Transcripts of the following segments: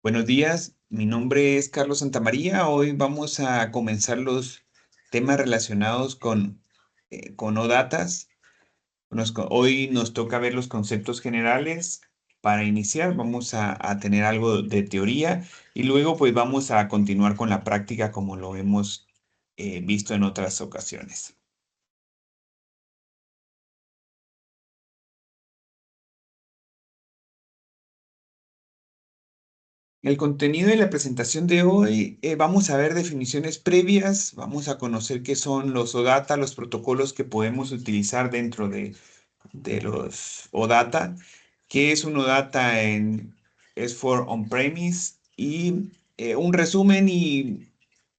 Buenos días, mi nombre es Carlos Santamaría. Hoy vamos a comenzar los temas relacionados con ODatas. Hoy nos toca ver los conceptos generales. Para iniciar, vamos a tener algo de teoría y luego pues vamos a continuar con la práctica como lo hemos visto en otras ocasiones. El contenido de la presentación de hoy, vamos a ver definiciones previas, vamos a conocer qué son los OData, los protocolos que podemos utilizar dentro de los OData, qué es un OData en S4 On-Premise y un resumen y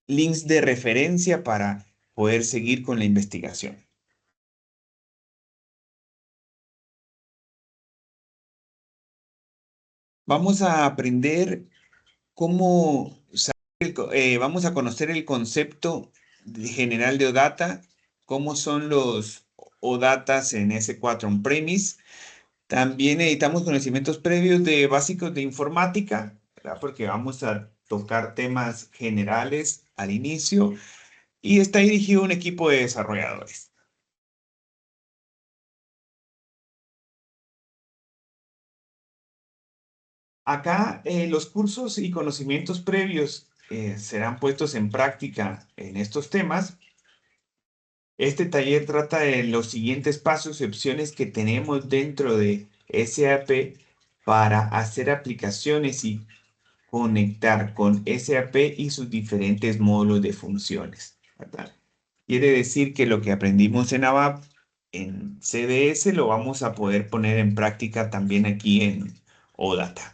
links de referencia para poder seguir con la investigación. Vamos a aprender cómo vamos a conocer el concepto general de OData, cómo son los ODatas en S4 On-Premise. También necesitamos conocimientos previos de básicos de informática, ¿verdad? Porque vamos a tocar temas generales al inicio y está dirigido a un equipo de desarrolladores. Acá los cursos y conocimientos previos serán puestos en práctica en estos temas. Este taller trata de los siguientes pasos y opciones que tenemos dentro de SAP para hacer aplicaciones y conectar con SAP y sus diferentes módulos de funciones, ¿verdad? Quiere decir que lo que aprendimos en ABAP, en CDS, lo vamos a poder poner en práctica también aquí en OData.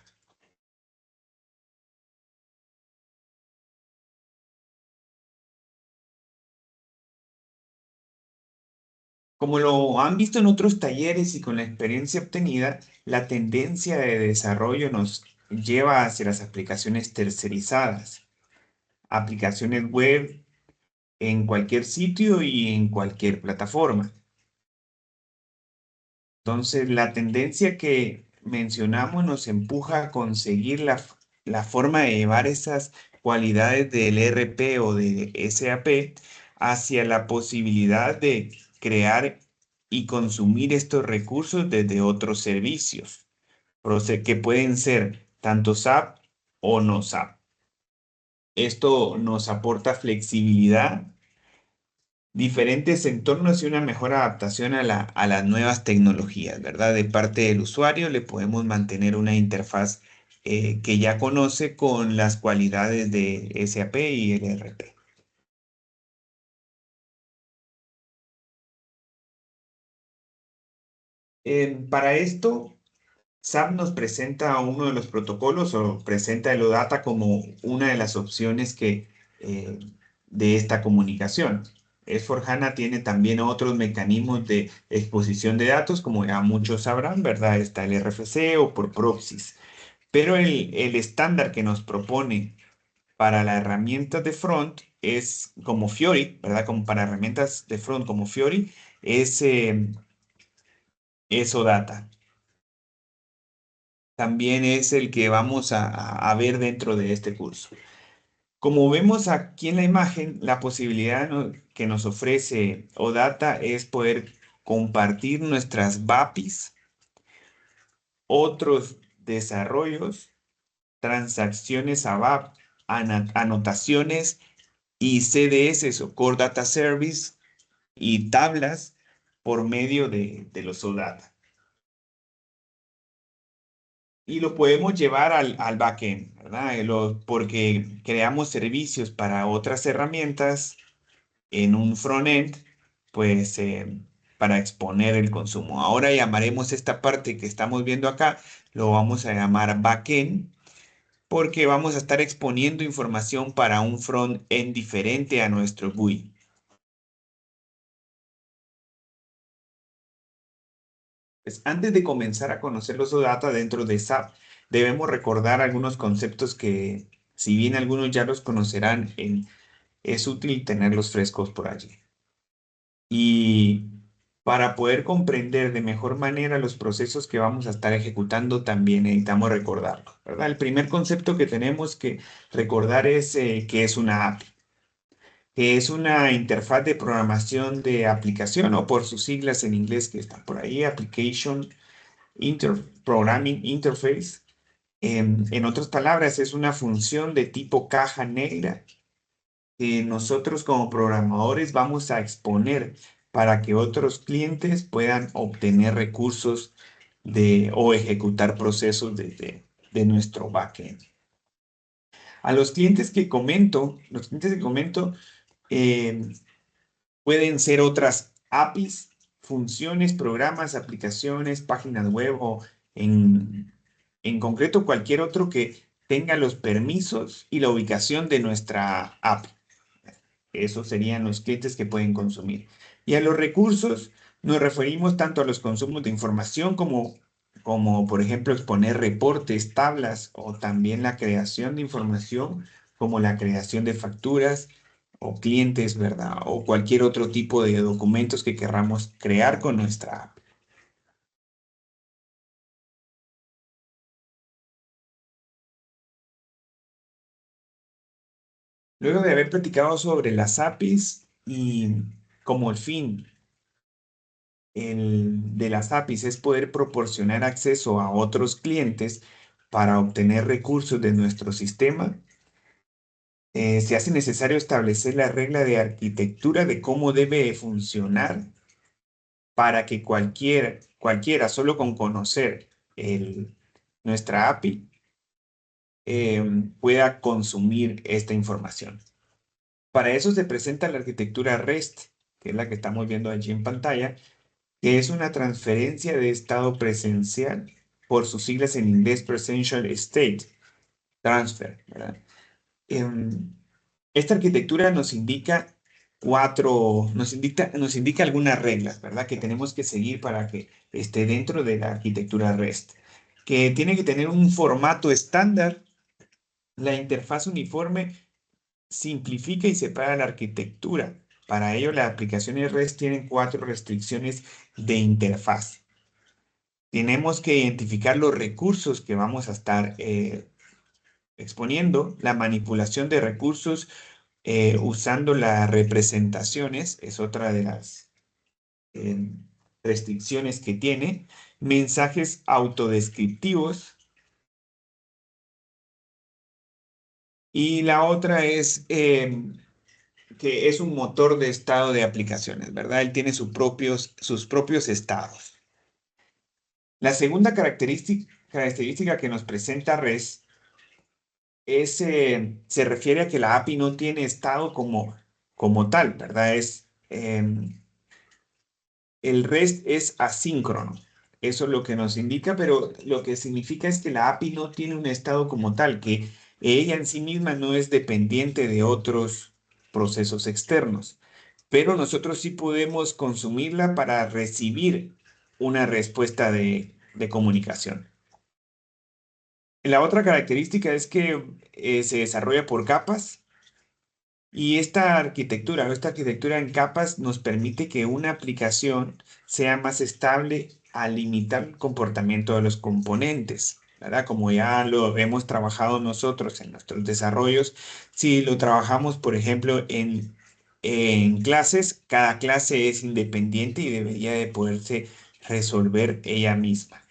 Como lo han visto en otros talleres y con la experiencia obtenida, la tendencia de desarrollo nos lleva hacia las aplicaciones tercerizadas, aplicaciones web en cualquier sitio y en cualquier plataforma. Entonces, la tendencia que mencionamos nos empuja a conseguir la forma de llevar esas cualidades del ERP o de SAP hacia la posibilidad de crear y consumir estos recursos desde otros servicios, que pueden ser tanto SAP o no SAP. Esto nos aporta flexibilidad, diferentes entornos y una mejor adaptación a las nuevas tecnologías, ¿verdad? De parte del usuario le podemos mantener una interfaz que ya conoce con las cualidades de SAP y el ERP. Para esto, SAP nos presenta uno de los protocolos o presenta el OData como una de las opciones eh, de esta comunicación. S4HANA tiene también otros mecanismos de exposición de datos, como ya muchos sabrán, ¿verdad? Está el RFC o por proxies. Pero el estándar que nos propone para la herramienta de front es como Fiori, ¿verdad? Como para herramientas de front como Fiori, es OData. También es el que vamos a ver dentro de este curso. Como vemos aquí en la imagen, la posibilidad que nos ofrece OData es poder compartir nuestras BAPIs, otros desarrollos, transacciones ABAP, anotaciones y CDS o Core Data Service y tablas por medio de los OData. Y lo podemos llevar al backend, ¿verdad? Porque creamos servicios para otras herramientas en un frontend, pues para exponer el consumo. Ahora llamaremos esta parte que estamos viendo acá, lo vamos a llamar backend, porque vamos a estar exponiendo información para un frontend diferente a nuestro GUI. Pues antes de comenzar a conocer los OData dentro de SAP, debemos recordar algunos conceptos que, si bien algunos ya los conocerán, es útil tenerlos frescos por allí. Y Para poder comprender de mejor manera los procesos que vamos a estar ejecutando, también necesitamos recordarlo, ¿verdad? El primer concepto que tenemos que recordar es que es una API, que es una interfaz de programación de aplicación, o por sus siglas en inglés que están por ahí, Application Programming Interface. En otras palabras, es una función de tipo caja negra que nosotros como programadores vamos a exponer para que otros clientes puedan obtener recursos o ejecutar procesos de nuestro backend. A los clientes que comento, eh, pueden ser otras APIs, funciones, programas, aplicaciones, páginas web o en concreto cualquier otro que tenga los permisos y la ubicación de nuestra API. Esos serían los clientes que pueden consumir. Y a los recursos nos referimos tanto a los consumos de información como por ejemplo, exponer reportes, tablas o también la creación de información, como la creación de facturas o clientes, ¿verdad? O cualquier otro tipo de documentos que querramos crear con nuestra app. Luego de haber platicado sobre las APIs y como el fin de las APIs es poder proporcionar acceso a otros clientes para obtener recursos de nuestro sistema, se hace necesario establecer la regla de arquitectura de cómo debe funcionar para que cualquiera, solo con conocer nuestra API, pueda consumir esta información. Para eso se presenta la arquitectura REST, que es la que estamos viendo allí en pantalla, que es una transferencia de estado presencial, por sus siglas en inglés Presential State Transfer, ¿verdad? Em, Esta arquitectura nos indica algunas reglas, ¿verdad? Que tenemos que seguir para que esté dentro de la arquitectura REST, que tiene que tener un formato estándar, la interfaz uniforme simplifica y separa la arquitectura. Para ello, las aplicaciones REST tienen 4 restricciones de interfaz. Tenemos que identificar los recursos que vamos a estar exponiendo, la manipulación de recursos usando las representaciones, es otra de las eh, restricciones que tiene, mensajes autodescriptivos, y la otra es que es un motor de estado de aplicaciones, ¿verdad? Él tiene sus propios estados. La segunda característica que nos presenta REST se refiere a que la API no tiene estado como tal, ¿verdad? El REST es asíncrono. Eso es lo que nos indica, pero lo que significa es que la API no tiene un estado como tal, que ella en sí misma no es dependiente de otros procesos externos. Pero nosotros sí podemos consumirla para recibir una respuesta de comunicación. La otra característica es que se desarrolla por capas. Y esta arquitectura en capas nos permite que una aplicación sea más estable al limitar el comportamiento de los componentes, ¿verdad? Como ya lo hemos trabajado nosotros en nuestros desarrollos, si lo trabajamos, por ejemplo, en clases, cada clase es independiente y debería de poderse resolver ella misma.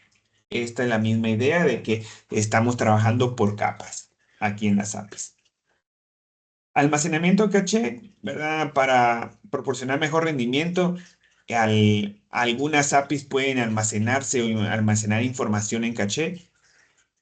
Esta es la misma idea de que estamos trabajando por capas aquí en las APIs. Almacenamiento caché, ¿verdad? Para proporcionar mejor rendimiento, algunas APIs pueden almacenarse o almacenar información en caché.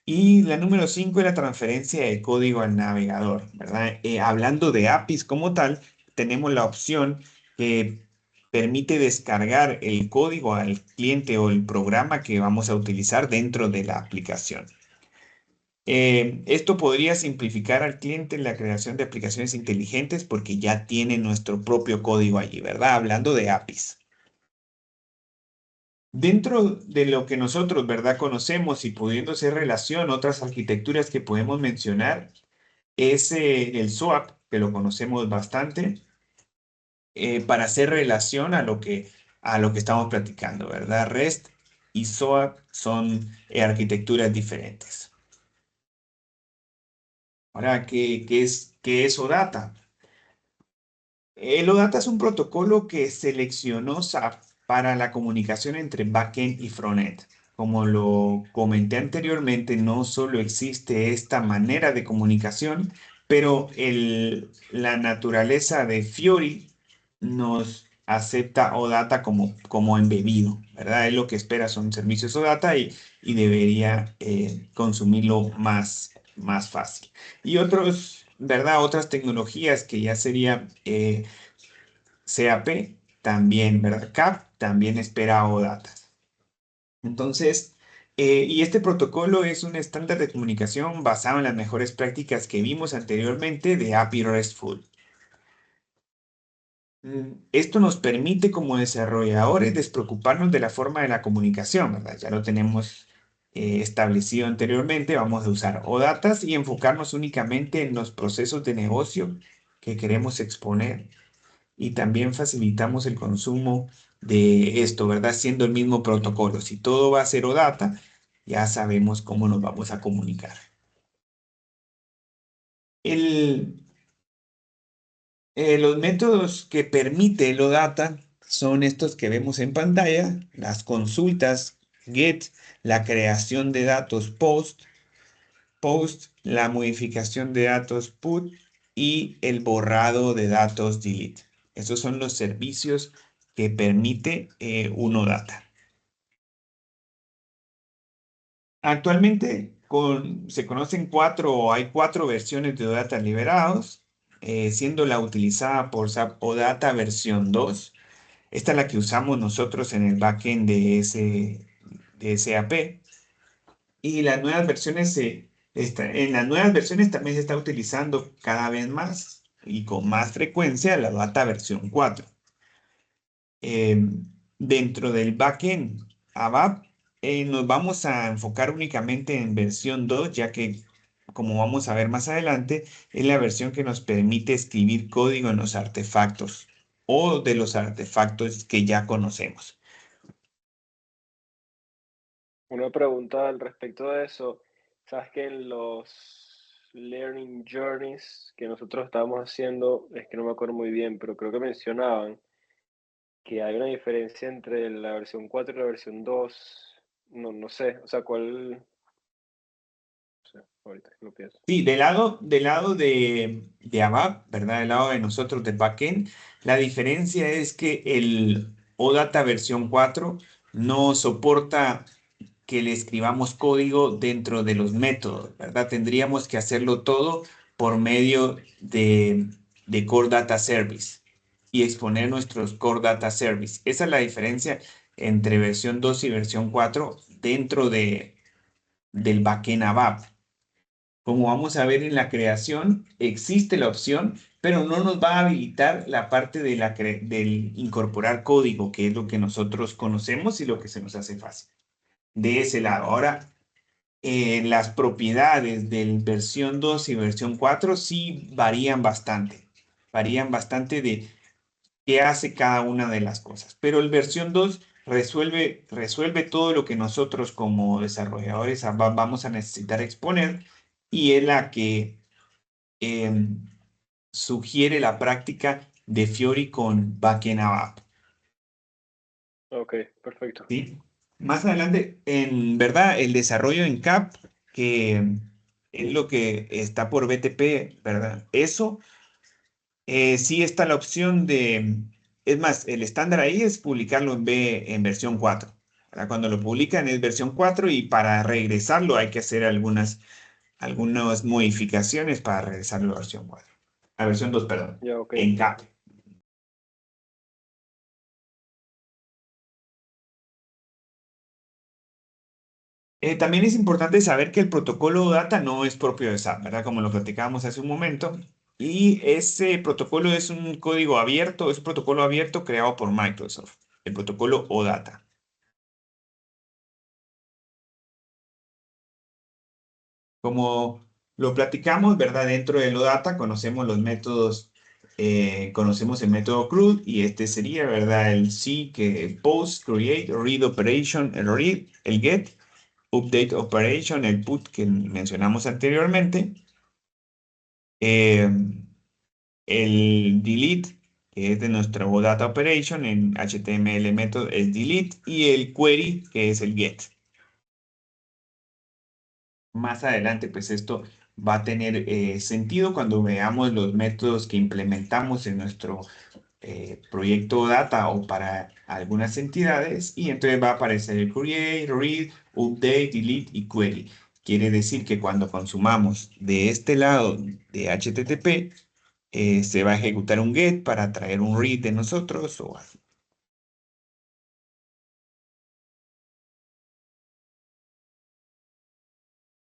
Y la número 5 es la transferencia de código al navegador, ¿verdad? Hablando de APIs como tal, tenemos la opción que permite descargar el código al cliente o el programa que vamos a utilizar dentro de la aplicación. Esto podría simplificar al cliente la creación de aplicaciones inteligentes porque ya tiene nuestro propio código allí, ¿verdad? Hablando de APIs. Dentro de lo que nosotros, ¿verdad? Conocemos y pudiendo hacer relación, otras arquitecturas que podemos mencionar es el SOAP, que lo conocemos bastante, para hacer relación a lo que estamos platicando, ¿verdad? REST y SOAP son arquitecturas diferentes. Ahora, ¿qué es OData? El OData es un protocolo que seleccionó SAP para la comunicación entre backend y frontend. Como lo comenté anteriormente, no solo existe esta manera de comunicación, pero la naturaleza de Fiori nos acepta OData como embebido, ¿verdad? Es lo que espera son servicios OData y debería consumirlo más fácil. Y ¿verdad? Otras tecnologías que ya sería CAP también, ¿verdad? CAP también espera OData. Entonces, y este protocolo es un estándar de comunicación basado en las mejores prácticas que vimos anteriormente de API RESTful. Esto nos permite como desarrolladores despreocuparnos de la forma de la comunicación, ¿verdad? Ya lo tenemos establecido anteriormente, vamos a usar ODatas y enfocarnos únicamente en los procesos de negocio que queremos exponer y también facilitamos el consumo de esto, ¿verdad? Siendo el mismo protocolo. Si todo va a ser OData, ya sabemos cómo nos vamos a comunicar. El, los métodos que permite el OData son estos que vemos en pantalla, las consultas GET, la creación de datos POST, la modificación de datos PUT y el borrado de datos DELETE. Esos son los servicios que permite un OData. Actualmente se conocen hay cuatro versiones de OData liberados, siendo la utilizada por SAP OData versión 2. Esta es la que usamos nosotros en el backend de SAP. Y las nuevas versiones en las nuevas versiones también se está utilizando cada vez más y con más frecuencia la OData versión 4. Dentro del backend ABAP, nos vamos a enfocar únicamente en versión 2, ya que, como vamos a ver más adelante, es la versión que nos permite escribir código en los artefactos o de los artefactos que ya conocemos. Una pregunta al respecto de eso. Sabes que en los Learning Journeys que nosotros estábamos haciendo, es que no me acuerdo muy bien, pero creo que mencionaban que hay una diferencia entre la versión 4 y la versión 2. No, no sé, o sea, ¿cuál? No sé, ahorita que lo pienso. Sí, del lado de ABAP, ¿verdad? Del lado de nosotros de backend, la diferencia es que el OData versión 4 no soporta que le escribamos código dentro de los métodos, ¿verdad? Tendríamos que hacerlo todo por medio de Core Data Service y exponer nuestros Core Data Service. Esa es la diferencia entre versión 2 y versión 4 dentro del backend ABAP. Como vamos a ver en la creación, existe la opción, pero no nos va a habilitar la parte del incorporar código, que es lo que nosotros conocemos y lo que se nos hace fácil. De ese lado. Ahora, las propiedades de versión 2 y versión 4 sí varían bastante. Varían bastante de qué hace cada una de las cosas. Pero el versión 2 resuelve todo lo que nosotros como desarrolladores vamos a necesitar exponer y es la que em, sugiere la práctica de Fiori con Backend ABAP. Ok, perfecto. ¿Sí? Más adelante, en verdad, el desarrollo en CAP, que es lo que está por BTP, ¿verdad? Eso sí está la opción es más, el estándar ahí es publicarlo en versión 4, ¿verdad? Cuando lo publican es versión 4 y para regresarlo hay que hacer algunas modificaciones para regresarlo a versión 4. A versión 2, perdón, Ya, ok. en CAP. También es importante saber que el protocolo data no es propio de SAP, ¿verdad? Como lo platicábamos hace un momento. Y ese protocolo es un código abierto, es un protocolo abierto creado por Microsoft, el protocolo OData. Como lo platicamos, ¿verdad? Dentro del OData conocemos los métodos conocemos el método CRUD y este sería, ¿verdad? El C, que post, create, read operation, el read, el get, update operation, el put que mencionamos anteriormente, eh, el delete, que es de nuestro data operation, en HTML método es delete, y el query, que es el get. Más adelante, pues esto va a tener sentido cuando veamos los métodos que implementamos en nuestro proyecto data o para algunas entidades, y entonces va a aparecer el create, read, update, delete y query. Quiere decir que cuando consumamos de este lado de HTTP, se va a ejecutar un get para traer un read de nosotros o así.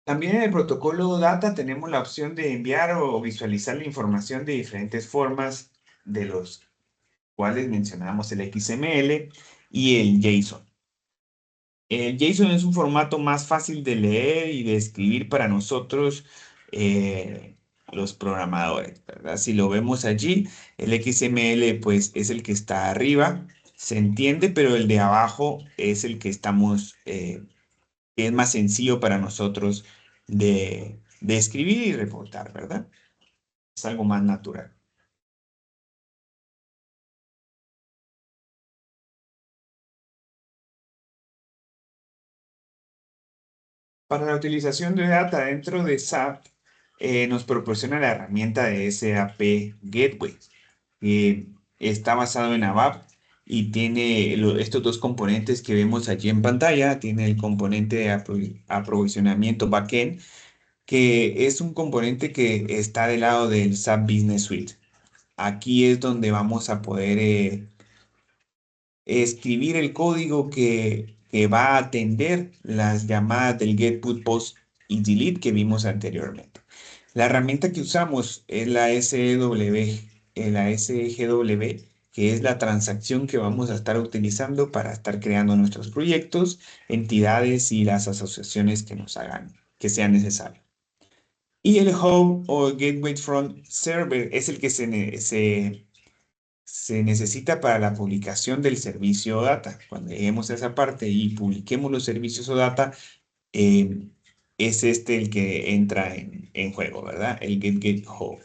También en el protocolo data tenemos la opción de enviar o visualizar la información de diferentes formas, de los cuales mencionamos el XML y el JSON. El JSON es un formato más fácil de leer y de escribir para nosotros, los programadores, ¿verdad? Si lo vemos allí, el XML pues es el que está arriba, se entiende, pero el de abajo es el que es más sencillo para nosotros de escribir y reportar, ¿verdad? Es algo más natural. Para la utilización de data dentro de SAP, nos proporciona la herramienta de SAP Gateway, que está basado en ABAP y tiene estos dos componentes que vemos allí en pantalla. Tiene el componente de aprovisionamiento backend, que es un componente que está del lado del SAP Business Suite. Aquí es donde vamos a poder escribir el código que va a atender las llamadas del get, put, post y delete que vimos anteriormente. La herramienta que usamos es la SW, la SGW, que es la transacción que vamos a estar utilizando para estar creando nuestros proyectos, entidades y las asociaciones que nos hagan, que sean necesarias. Y el hub o gateway front server es el que se necesita para la publicación del servicio o data. Cuando lleguemos a esa parte y publiquemos los servicios o data, eh, es este el que entra en juego, ¿verdad? El Get Hub.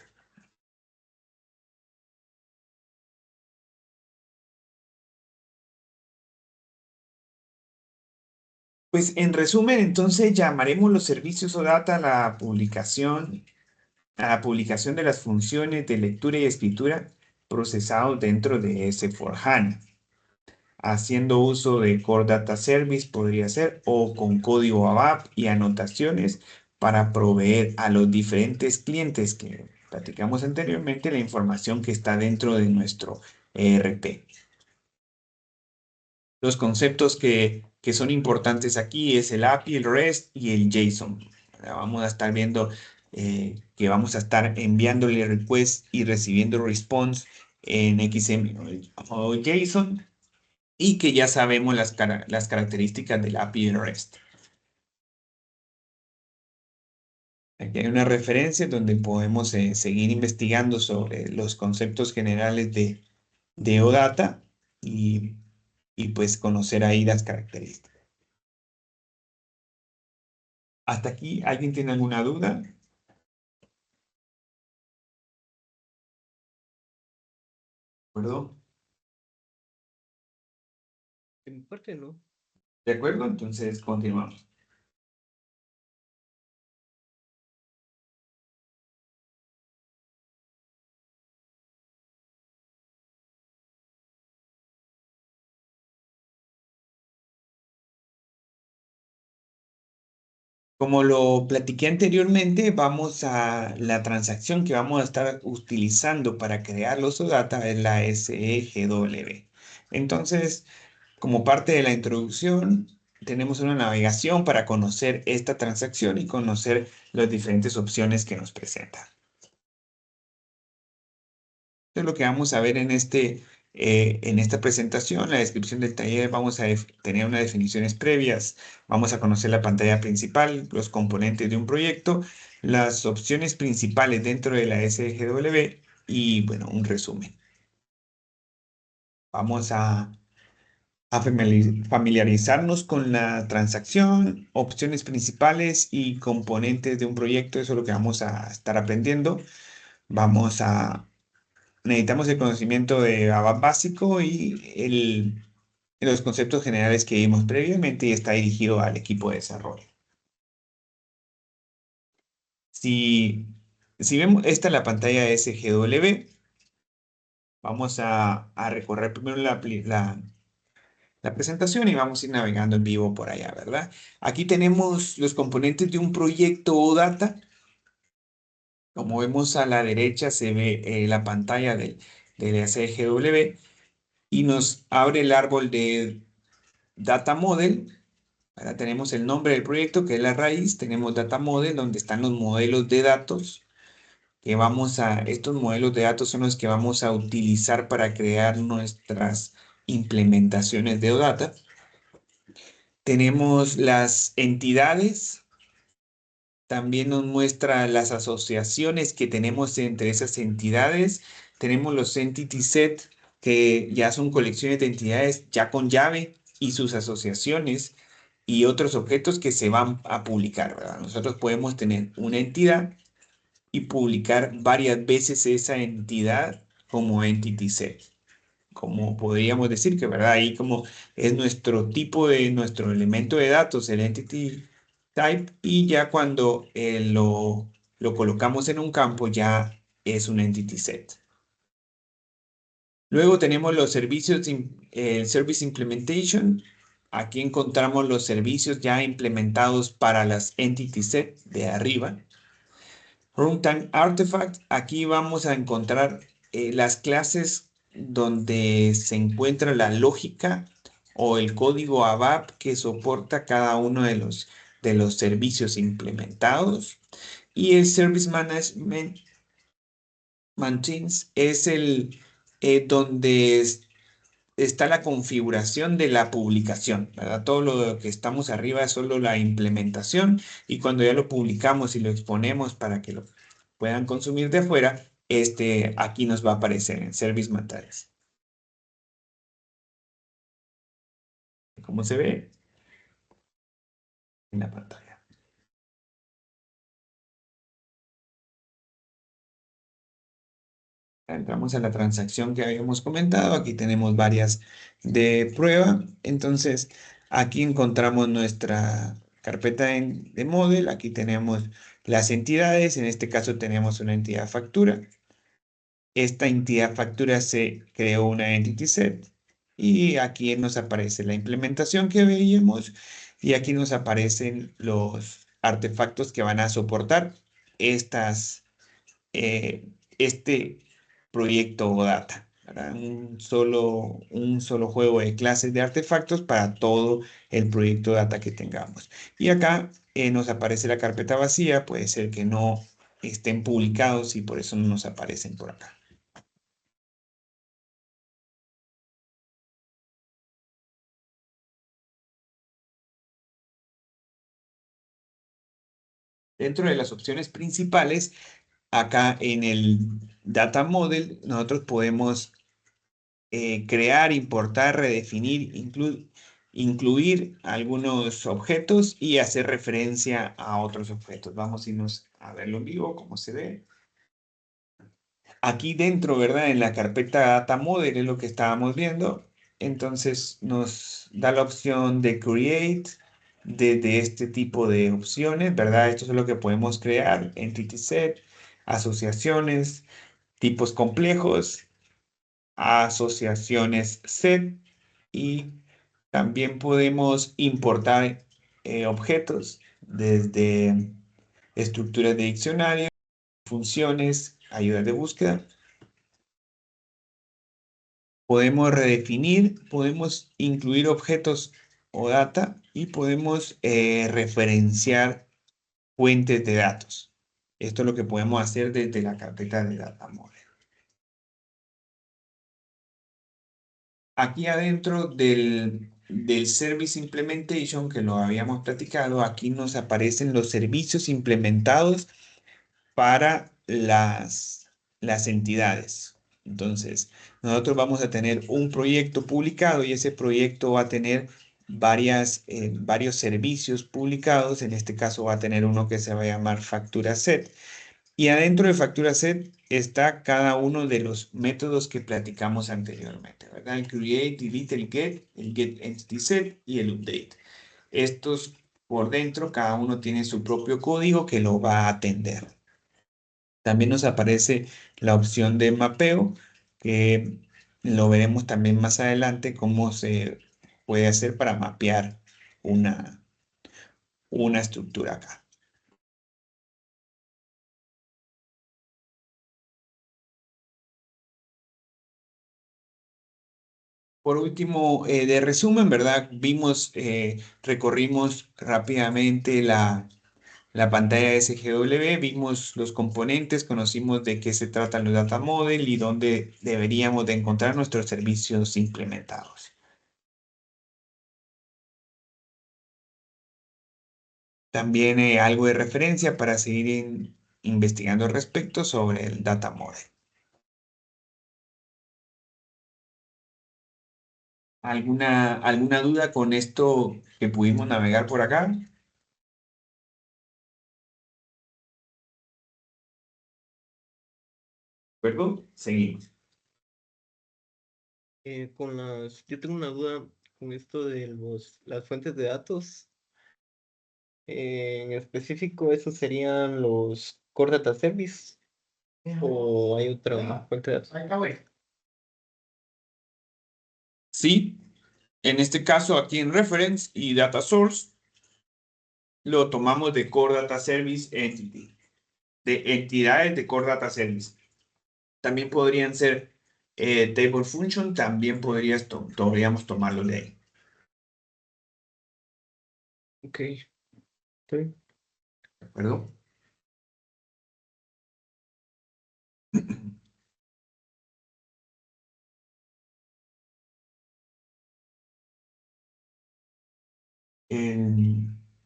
Pues en resumen, entonces llamaremos los servicios o data a la publicación de las funciones de lectura y escritura procesados dentro de S4HANA, haciendo uso de Core Data Service podría ser, o con código ABAP y anotaciones para proveer a los diferentes clientes que platicamos anteriormente la información que está dentro de nuestro ERP. Los conceptos que son importantes aquí es el API, el REST y el JSON. Ahora vamos a estar viendo que vamos a estar enviándole request y recibiendo response en XML o JSON, y que ya sabemos las características del API y el REST. Aquí hay una referencia donde podemos seguir investigando sobre los conceptos generales de OData y pues conocer ahí las características. ¿Hasta aquí alguien tiene alguna duda? ¿De acuerdo? De mi parte, no. ¿De acuerdo? Entonces continuamos. Como lo platiqué anteriormente, vamos a la transacción que vamos a estar utilizando para crear los OData es la SEGW. Entonces, como parte de la introducción, tenemos una navegación para conocer esta transacción y conocer las diferentes opciones que nos presenta. Esto es lo que vamos a ver en esta presentación. La descripción del taller, vamos a tener unas definiciones previas. Vamos a conocer la pantalla principal, los componentes de un proyecto, las opciones principales dentro de la SGW y, bueno, un resumen. Vamos a familiarizarnos con la transacción, opciones principales y componentes de un proyecto. Eso es lo que vamos a estar aprendiendo. Vamos a, necesitamos el conocimiento de ABAP básico y los conceptos generales que vimos previamente y está dirigido al equipo de desarrollo. Si, si vemos, esta es la pantalla de SGW. Vamos a recorrer primero la presentación y vamos a ir navegando en vivo por allá, ¿verdad? Aquí tenemos los componentes de un proyecto o data. Como vemos a la derecha se ve la pantalla del SGW y nos abre el árbol de Data Model. Ahora tenemos el nombre del proyecto que es la raíz, tenemos Data Model donde están los modelos de datos estos modelos de datos son los que vamos a utilizar para crear nuestras implementaciones de OData. Tenemos las entidades, también nos muestra las asociaciones que tenemos entre esas entidades. Tenemos los entity set, que ya son colecciones de entidades ya con llave y sus asociaciones y otros objetos que se van a publicar, ¿verdad? Nosotros podemos tener una entidad y publicar varias veces esa entidad como entity set. Como podríamos decir que, ¿verdad? Ahí como es nuestro tipo de, nuestro elemento de datos, el entity type, y ya cuando lo colocamos en un campo ya es un entity set. Luego tenemos los servicios, el Service Implementation. Aquí encontramos los servicios ya implementados para las entity set de arriba. Runtime Artifact, aquí vamos a encontrar las clases donde se encuentra la lógica o el código ABAP que soporta cada uno de los servicios implementados. Y el Service Management Machines es el donde está la configuración de la publicación, ¿verdad? Todo lo que estamos arriba es solo la implementación y cuando ya lo publicamos y lo exponemos para que lo puedan consumir de afuera, aquí nos va a aparecer en Service Materials. ¿Cómo se ve? En la pantalla. Entramos a la transacción que habíamos comentado. Aquí tenemos varias de prueba. Entonces, aquí encontramos nuestra carpeta de model. Aquí tenemos las entidades. En este caso tenemos una entidad factura. Esta entidad factura se creó una entity set. Y aquí nos aparece la implementación que veíamos. Y aquí nos aparecen los artefactos que van a soportar eh, este proyecto o data, ¿verdad? Un solo juego de clases de artefactos para todo el proyecto data que tengamos. Y acá nos aparece la carpeta vacía, puede ser que no estén publicados y por eso no nos aparecen por acá. Dentro de las opciones principales, acá en el Data Model, nosotros podemos crear, importar, redefinir, incluir algunos objetos y hacer referencia a otros objetos. Vamos a irnos a verlo en vivo, cómo se ve. Aquí dentro, ¿verdad? En la carpeta Data Model es lo que estábamos viendo. Entonces nos da la opción de Create de este tipo de opciones, ¿verdad? Esto es lo que podemos crear. Entity Set, asociaciones, tipos complejos, asociaciones set y también podemos importar objetos desde estructuras de diccionario, funciones, ayudas de búsqueda. Podemos redefinir, podemos incluir objetos o data y podemos referenciar fuentes de datos. Esto es lo que podemos hacer desde la carpeta de Data Model. Aquí adentro del Service Implementation, que lo habíamos platicado, aquí nos aparecen los servicios implementados para las entidades. Entonces, nosotros vamos a tener un proyecto publicado y ese proyecto va a tener varios servicios publicados. En este caso va a tener uno que se va a llamar factura set. Y adentro de factura set está cada uno de los métodos que platicamos anteriormente, ¿verdad? El create, delete, el get entity set y el update. Estos por dentro, cada uno tiene su propio código que lo va a atender. También nos aparece la opción de mapeo, que lo veremos también más adelante cómo se puede hacer para mapear una estructura acá. Por último, de resumen, ¿verdad? Recorrimos rápidamente la pantalla SGW, vimos los componentes, conocimos de qué se tratan los data model y dónde deberíamos de encontrar nuestros servicios implementados. También algo de referencia para seguir investigando al respecto sobre el data model. ¿Alguna duda con esto que pudimos navegar por acá? Luego, seguimos. Yo tengo una duda con esto de las fuentes de datos. En específico, ¿esos serían los Core Data Service o hay otra fuente de datos? Sí, en este caso aquí en Reference y Data Source lo tomamos de Core Data Service Entity, de entidades de Core Data Service. También podrían ser Table Function, también podríamos tomarlo de ahí. Ok, está bien. ¿De acuerdo?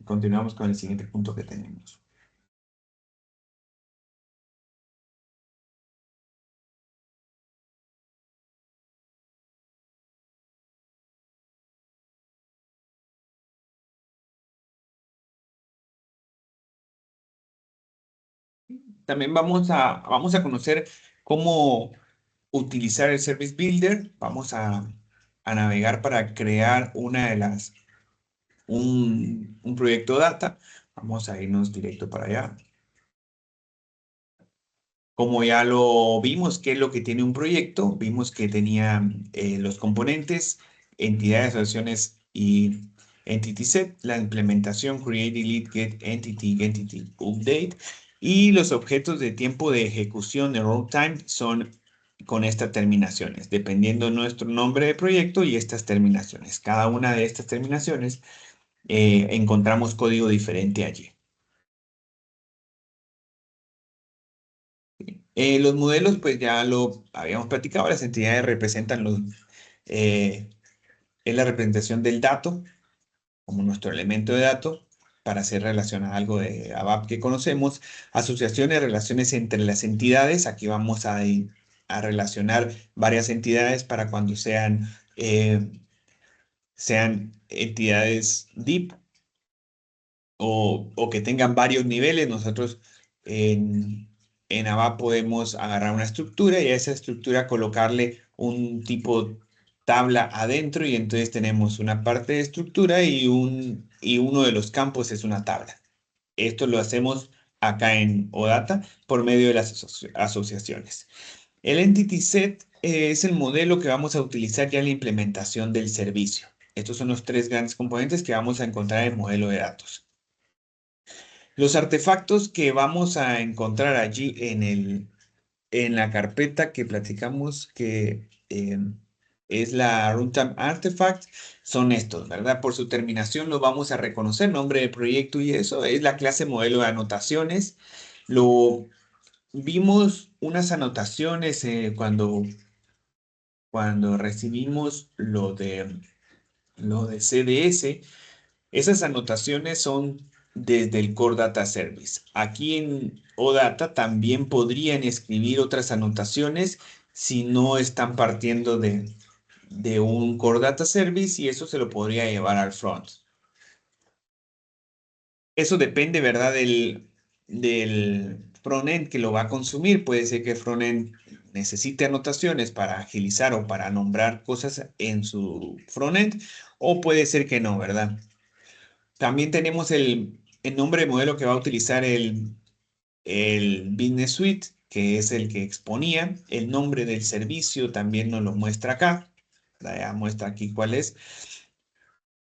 Continuamos con el siguiente punto que tenemos. También vamos a conocer cómo utilizar el Service Builder. Vamos a navegar para crear un proyecto data. Vamos a irnos directo para allá. Como ya lo vimos, qué es lo que tiene un proyecto, vimos que tenía los componentes, entidades, asociaciones y entity set, la implementación, create, delete, get, entity, update, y los objetos de tiempo de ejecución de runtime son con estas terminaciones, dependiendo nuestro nombre de proyecto y estas terminaciones. Cada una de estas terminaciones encontramos código diferente allí. Los modelos, pues ya lo habíamos platicado, las entidades representan eh, es la representación del dato como nuestro elemento de dato para hacer relación a algo de ABAP que conocemos. Asociaciones, relaciones entre las entidades. Aquí vamos a relacionar varias entidades para cuando sean entidades deep o que tengan varios niveles. Nosotros en ABAP podemos agarrar una estructura y a esa estructura colocarle un tipo tabla adentro y entonces tenemos una parte de estructura y uno de los campos es una tabla. Esto lo hacemos acá en OData por medio de las asociaciones. El Entity Set es el modelo que vamos a utilizar ya en la implementación del servicio. Estos son los tres grandes componentes que vamos a encontrar en el modelo de datos. Los artefactos que vamos a encontrar allí en la carpeta que platicamos, que es la Runtime Artifact, son estos, ¿verdad? Por su terminación lo vamos a reconocer, nombre de proyecto y eso, es la clase modelo de anotaciones. Lo vimos unas anotaciones cuando recibimos lo de CDS. Esas anotaciones son desde el Core Data Service. Aquí en OData también podrían escribir otras anotaciones si no están partiendo de un Core Data Service y eso se lo podría llevar al front. Eso depende, ¿verdad? Del frontend que lo va a consumir. Puede ser que el frontend necesite anotaciones para agilizar o para nombrar cosas en su frontend, o puede ser que no, ¿verdad? También tenemos el nombre de modelo que va a utilizar el Business Suite, que es el que exponía. El nombre del servicio también nos lo muestra acá. Ya muestra aquí cuál es.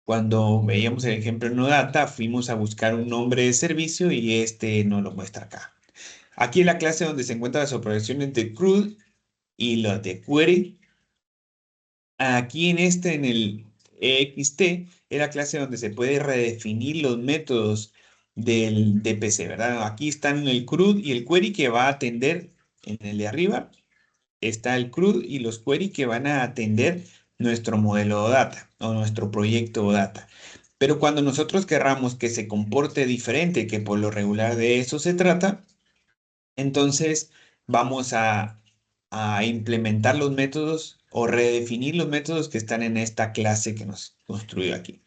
Cuando veíamos el ejemplo en OData, fuimos a buscar un nombre de servicio y este nos lo muestra acá. Aquí es la clase donde se encuentran las operaciones de CRUD y las de query. Aquí en el EXT, es la clase donde se puede redefinir los métodos del DPC, ¿verdad? Aquí están el CRUD y el query que va a atender en el de arriba. Está el CRUD y los query que van a atender nuestro modelo data o nuestro proyecto data. Pero cuando nosotros querramos que se comporte diferente, que por lo regular de eso se trata, entonces vamos a implementar los métodos o redefinir los métodos que están en esta clase que nos construyó aquí.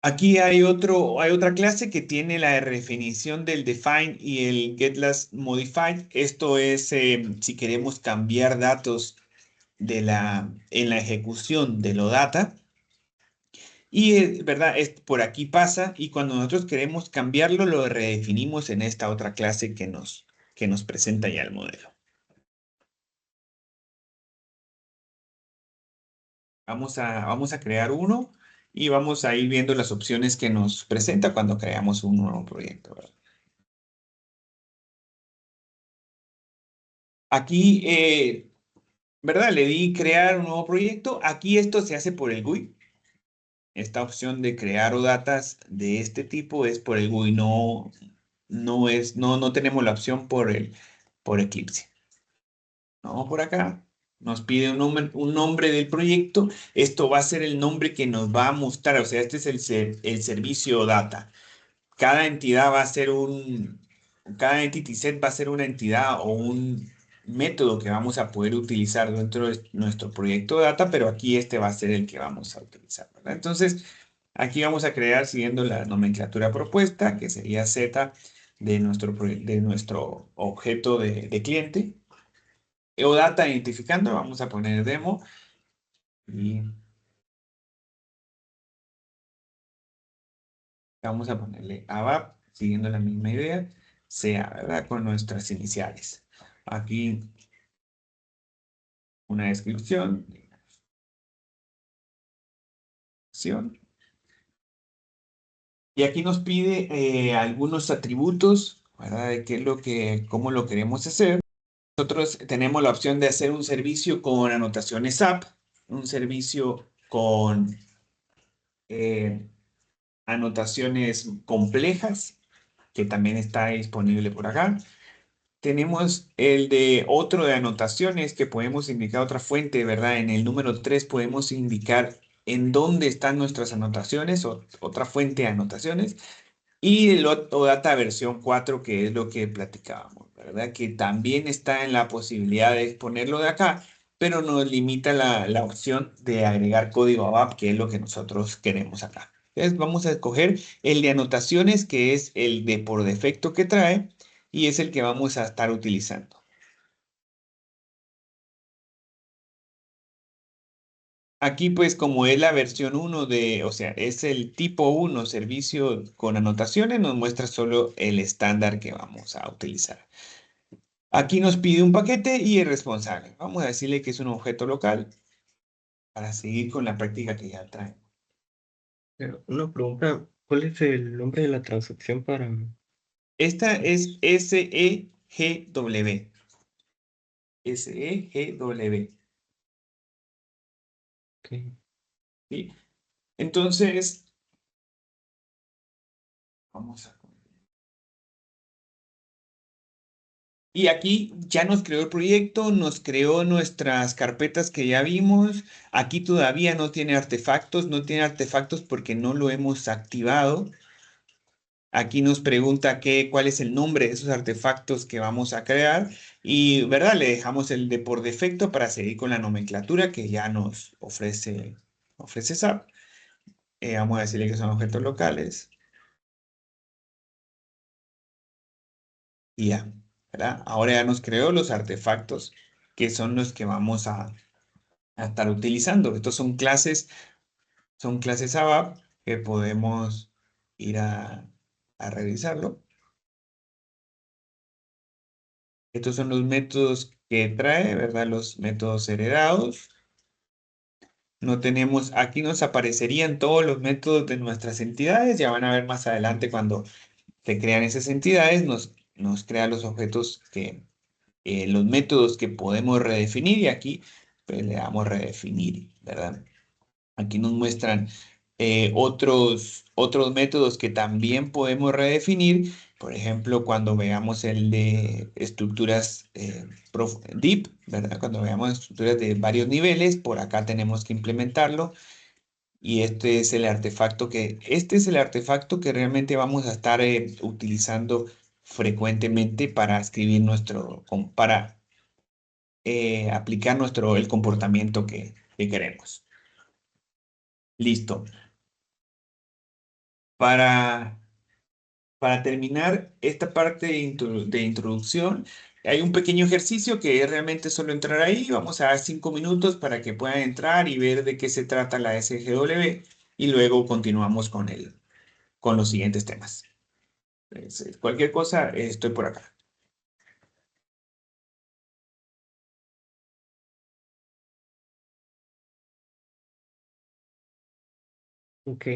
Aquí hay otra clase que tiene la definición del define y el getLastModified. Esto es si queremos cambiar datos en la ejecución de lo data. Y verdad, por aquí pasa y cuando nosotros queremos cambiarlo, lo redefinimos en esta otra clase que nos presenta ya el modelo. Vamos a crear uno y vamos a ir viendo las opciones que nos presenta cuando creamos un nuevo proyecto, ¿verdad? Aquí, ¿verdad? Le di crear un nuevo proyecto. Aquí esto se hace por el GUI. Esta opción de crear o datas de este tipo es por el GUI, no tenemos la opción por Eclipse. Vamos por acá. Nos pide un nombre del proyecto. Esto va a ser el nombre que nos va a mostrar. O sea, este es el servicio data. Cada entidad va a ser cada entity set va a ser una entidad o un método que vamos a poder utilizar dentro de nuestro proyecto data, pero aquí este va a ser el que vamos a utilizar, ¿verdad? Entonces, aquí vamos a crear siguiendo la nomenclatura propuesta, que sería Z de nuestro objeto de cliente. O data identificando, vamos a poner demo y vamos a ponerle ABAP, siguiendo la misma idea, sea, ¿verdad? Con nuestras iniciales. Aquí una descripción, acción. Y aquí nos pide algunos atributos, ¿verdad? De qué es cómo lo queremos hacer. Nosotros tenemos la opción de hacer un servicio con anotaciones app, un servicio con eh, anotaciones complejas, que también está disponible por acá. Tenemos el de otro de anotaciones que podemos indicar otra fuente, ¿verdad? En el número 3 podemos indicar en dónde están nuestras anotaciones o otra fuente de anotaciones. Y el OData versión 4 que es lo que platicábamos, ¿verdad? Que también está en la posibilidad de exponerlo de acá, pero nos limita la opción de agregar código ABAP, que es lo que nosotros queremos acá. Entonces vamos a escoger el de anotaciones, que es el de por defecto que trae, y es el que vamos a estar utilizando. Aquí pues como es la versión 1 o sea, es el tipo 1 servicio con anotaciones, nos muestra solo el estándar que vamos a utilizar. Aquí nos pide un paquete y el responsable. Vamos a decirle que es un objeto local para seguir con la práctica que ya trae. Pero una pregunta, ¿cuál es el nombre de la transacción para...? Esta es SEGW. SEGW. Ok. ¿Sí? Entonces, vamos a... Y aquí ya nos creó el proyecto, nos creó nuestras carpetas que ya vimos. Aquí todavía no tiene artefactos porque no lo hemos activado. Aquí nos pregunta cuál es el nombre de esos artefactos que vamos a crear y, ¿verdad? Le dejamos el de por defecto para seguir con la nomenclatura que ya nos ofrece SAP. Vamos a decirle que son objetos locales y ya, ¿verdad? Ahora ya nos creó los artefactos que son los que vamos a estar utilizando. Estos son clases ABAP que podemos ir a revisarlo. Estos son los métodos que trae, ¿verdad? Los métodos heredados. No tenemos, aquí nos aparecerían todos los métodos de nuestras entidades. Ya van a ver más adelante cuando se crean esas entidades, nos crea los objetos los métodos que podemos redefinir y aquí pues, le damos redefinir, ¿verdad? Aquí nos muestran otros métodos que también podemos redefinir. Por ejemplo, cuando veamos el de estructuras deep, ¿verdad? Cuando veamos estructuras de varios niveles, por acá tenemos que implementarlo. Y este es el artefacto que realmente vamos a estar utilizando frecuentemente para escribir para aplicar el comportamiento que queremos. Listo. Para, para terminar esta parte de introducción, hay un pequeño ejercicio que es realmente solo entrar ahí. Vamos a dar 5 minutos para que puedan entrar y ver de qué se trata la SGW y luego continuamos con los siguientes temas. Cualquier cosa, estoy por acá. Ok.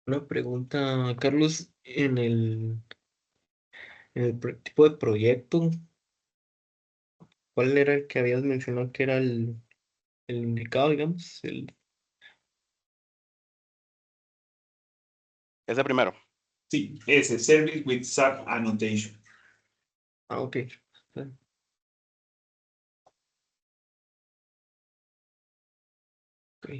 Una pregunta, Carlos, en el tipo de proyecto, ¿cuál era el que habías mencionado que era el indicado, digamos? Ese primero. Sí, ese, Service with SAP Annotation. Ok. Ok.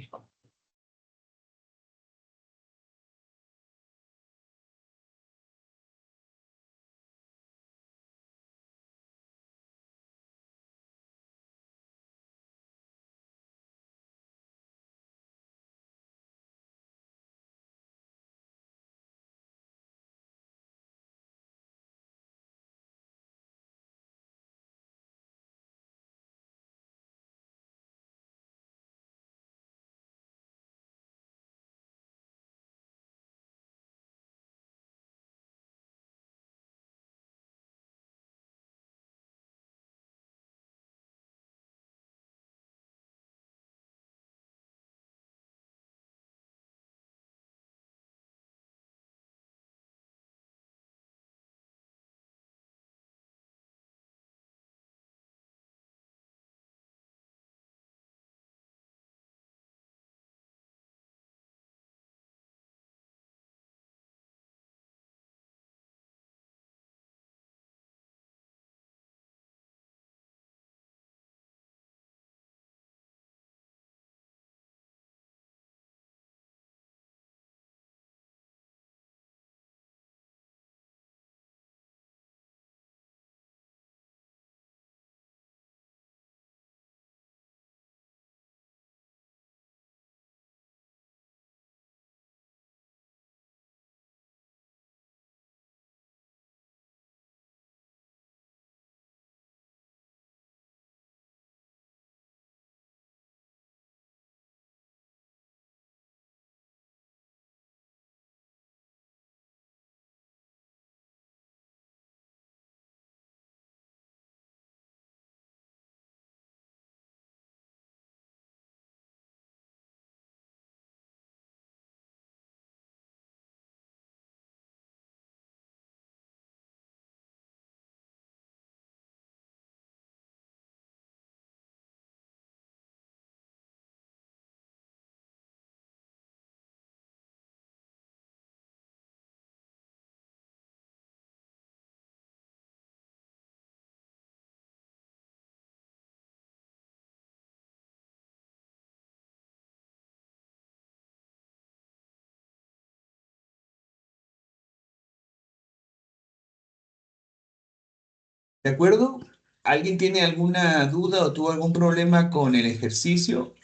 ¿De acuerdo? ¿Alguien tiene alguna duda o tuvo algún problema con el ejercicio?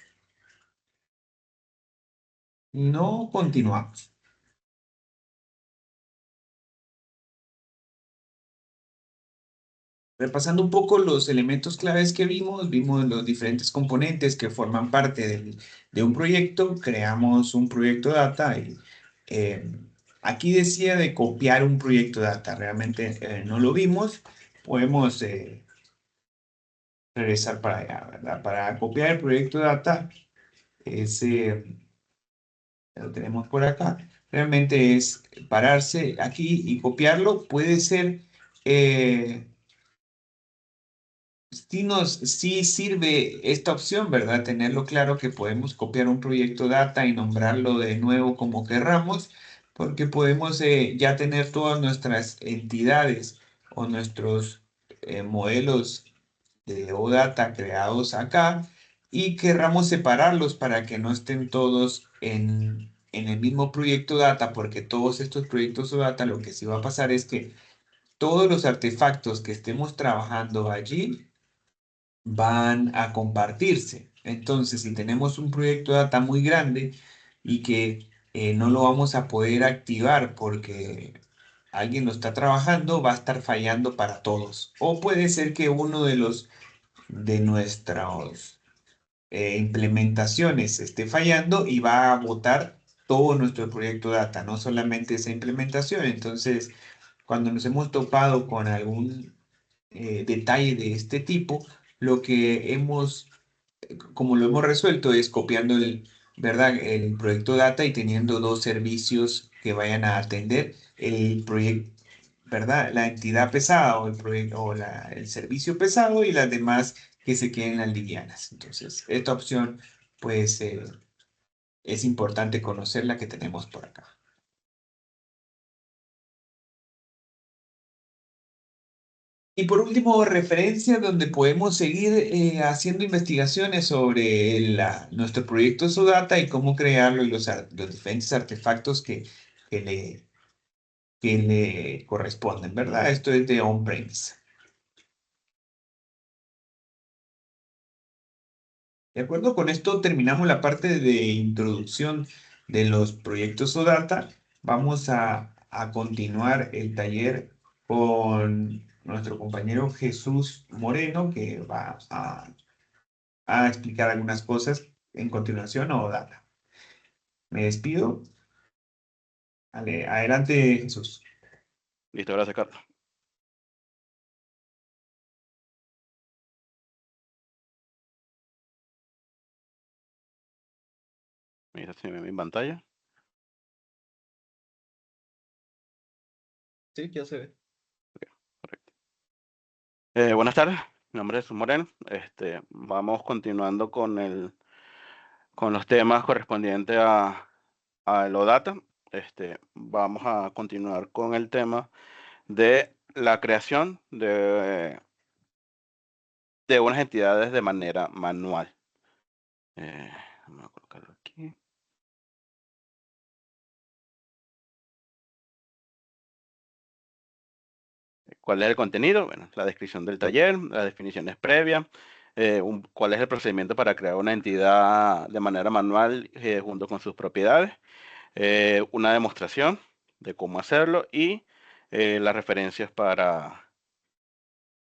No, continuamos. Repasando un poco los elementos claves que vimos los diferentes componentes que forman parte de un proyecto, creamos un proyecto data y eh, aquí decía de copiar un proyecto data, realmente no lo vimos, podemos regresar para allá, ¿verdad? Para copiar el proyecto data, ese lo tenemos por acá, realmente es pararse aquí y copiarlo, puede ser... sí sirve esta opción, ¿verdad? Tenerlo claro que podemos copiar un proyecto data y nombrarlo de nuevo como querramos, porque podemos ya tener todas nuestras entidades o nuestros modelos de OData creados acá y querramos separarlos para que no estén todos en el mismo proyecto data, porque todos estos proyectos OData lo que sí va a pasar es que todos los artefactos que estemos trabajando allí van a compartirse. Entonces, si tenemos un proyecto de data muy grande y que no lo vamos a poder activar porque alguien lo está trabajando, va a estar fallando para todos. O puede ser que uno de nuestras implementaciones esté fallando y va a botar todo nuestro proyecto data, no solamente esa implementación. Entonces, cuando nos hemos topado con algún detalle de este tipo, lo que hemos, como lo hemos resuelto, es copiando ¿verdad? El proyecto data y teniendo dos servicios que vayan a atender el proyecto, ¿verdad? La entidad pesada o el proyecto o el servicio pesado y las demás que se queden las livianas. Entonces, esta opción, pues, es importante conocer la que tenemos por acá. Y por último, referencias donde podemos seguir haciendo investigaciones sobre nuestro proyecto Sodata y cómo crearlo y los diferentes artefactos que le, que le corresponden, ¿verdad? Esto es de on-premise. De acuerdo con esto, terminamos la parte de introducción de los proyectos Sodata. Vamos a continuar el taller con nuestro compañero Jesús Moreno, que va a explicar algunas cosas en continuación o data. Me despido. Vale, adelante, Jesús. Listo, gracias, Carlos. Mira, si me ve en pantalla. Sí, ya se ve. Correcto. Buenas tardes, mi nombre es Jesús Moreno. Vamos continuando con los temas correspondientes a el OData. Vamos a continuar con el tema de la creación de unas entidades de manera manual. Vamos a colocarlo aquí. ¿Cuál es el contenido? Bueno, la descripción del taller, las definiciones previas, cuál es el procedimiento para crear una entidad de manera manual junto con sus propiedades, una demostración de cómo hacerlo y las referencias para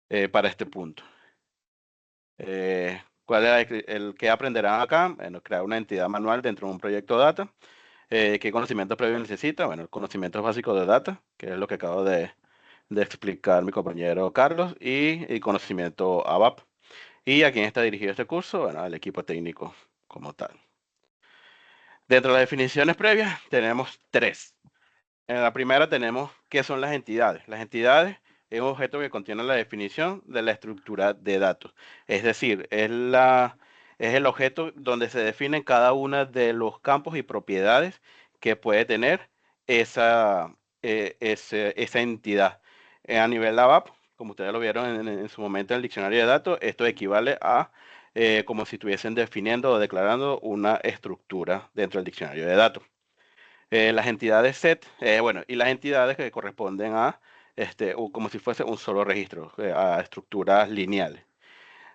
este punto. ¿Cuál es el que aprenderán acá? Bueno, crear una entidad manual dentro de un proyecto data. ¿Qué conocimientos previos necesita? Bueno, conocimientos básicos de data, que es lo que acabo de explicar mi compañero Carlos, y conocimiento ABAP. ¿Y a quién está dirigido este curso? Bueno, al equipo técnico como tal. Dentro de las definiciones previas tenemos tres. En la primera tenemos qué son las entidades. Las entidades es un objeto que contiene la definición de la estructura de datos. Es decir, es el objeto donde se definen cada uno de los campos y propiedades que puede tener esa entidad. A nivel ABAP, como ustedes lo vieron en su momento en el diccionario de datos, esto equivale a como si estuviesen definiendo o declarando una estructura dentro del diccionario de datos. Las entidades set, bueno, y las entidades que corresponden a o como si fuese un solo registro, a estructuras lineales.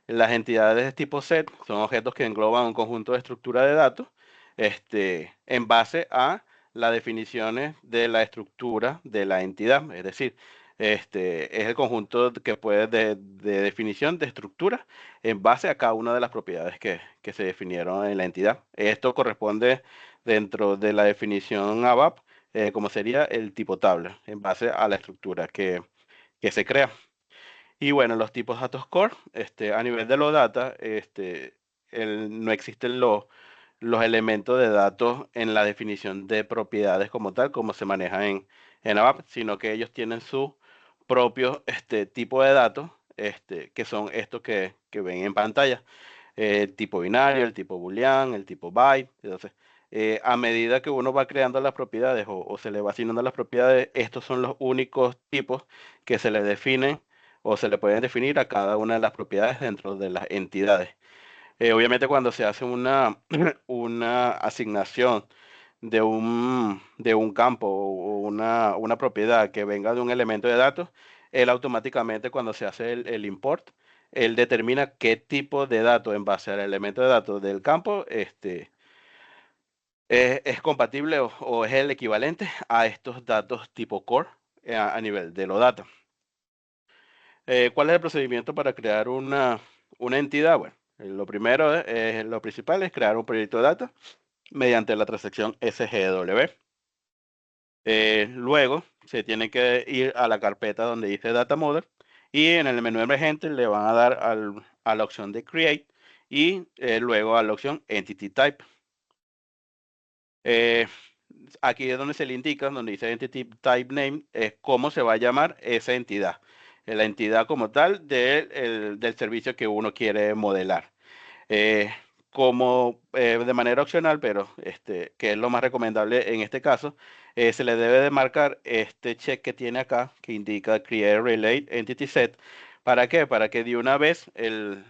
Las entidades de tipo set son objetos que engloban un conjunto de estructuras de datos en base a las definiciones de la estructura de la entidad. Es decir, es el conjunto que puede de definición de estructura en base a cada una de las propiedades que se definieron en la entidad. Esto corresponde dentro de la definición ABAP, como sería el tipo tabla, en base a la estructura que se crea. Y bueno, los tipos datos core, a nivel de los data, no existen los elementos de datos en la definición de propiedades como tal, como se maneja en ABAP, sino que ellos tienen su propio tipo de datos, que son estos que ven en pantalla. El tipo binario, el tipo boolean, el tipo byte. Entonces, a medida que uno va creando las propiedades o se le va asignando las propiedades, estos son los únicos tipos que se le definen o se le pueden definir a cada una de las propiedades dentro de las entidades. Obviamente cuando se hace una, una asignación de un campo o una propiedad que venga de un elemento de datos, él automáticamente cuando se hace el import, él determina qué tipo de datos en base al elemento de datos del campo es compatible o es el equivalente a estos datos tipo core a nivel de los datos. ¿Cuál es el procedimiento para crear una entidad? Bueno, lo primero, lo principal es crear un proyecto de data mediante la transacción SGW. Luego se tiene que ir a la carpeta donde dice Data Model y en el menú emergente le van a dar a la opción de Create y luego a la opción Entity Type. Aquí es donde se le indica, donde dice Entity Type Name, es cómo se va a llamar esa entidad. La entidad como tal del servicio que uno quiere modelar. Como de manera opcional, pero que es lo más recomendable en este caso, se le debe de marcar este check que tiene acá, que indica Create Relate Entity Set. ¿Para qué? Para que de una vez en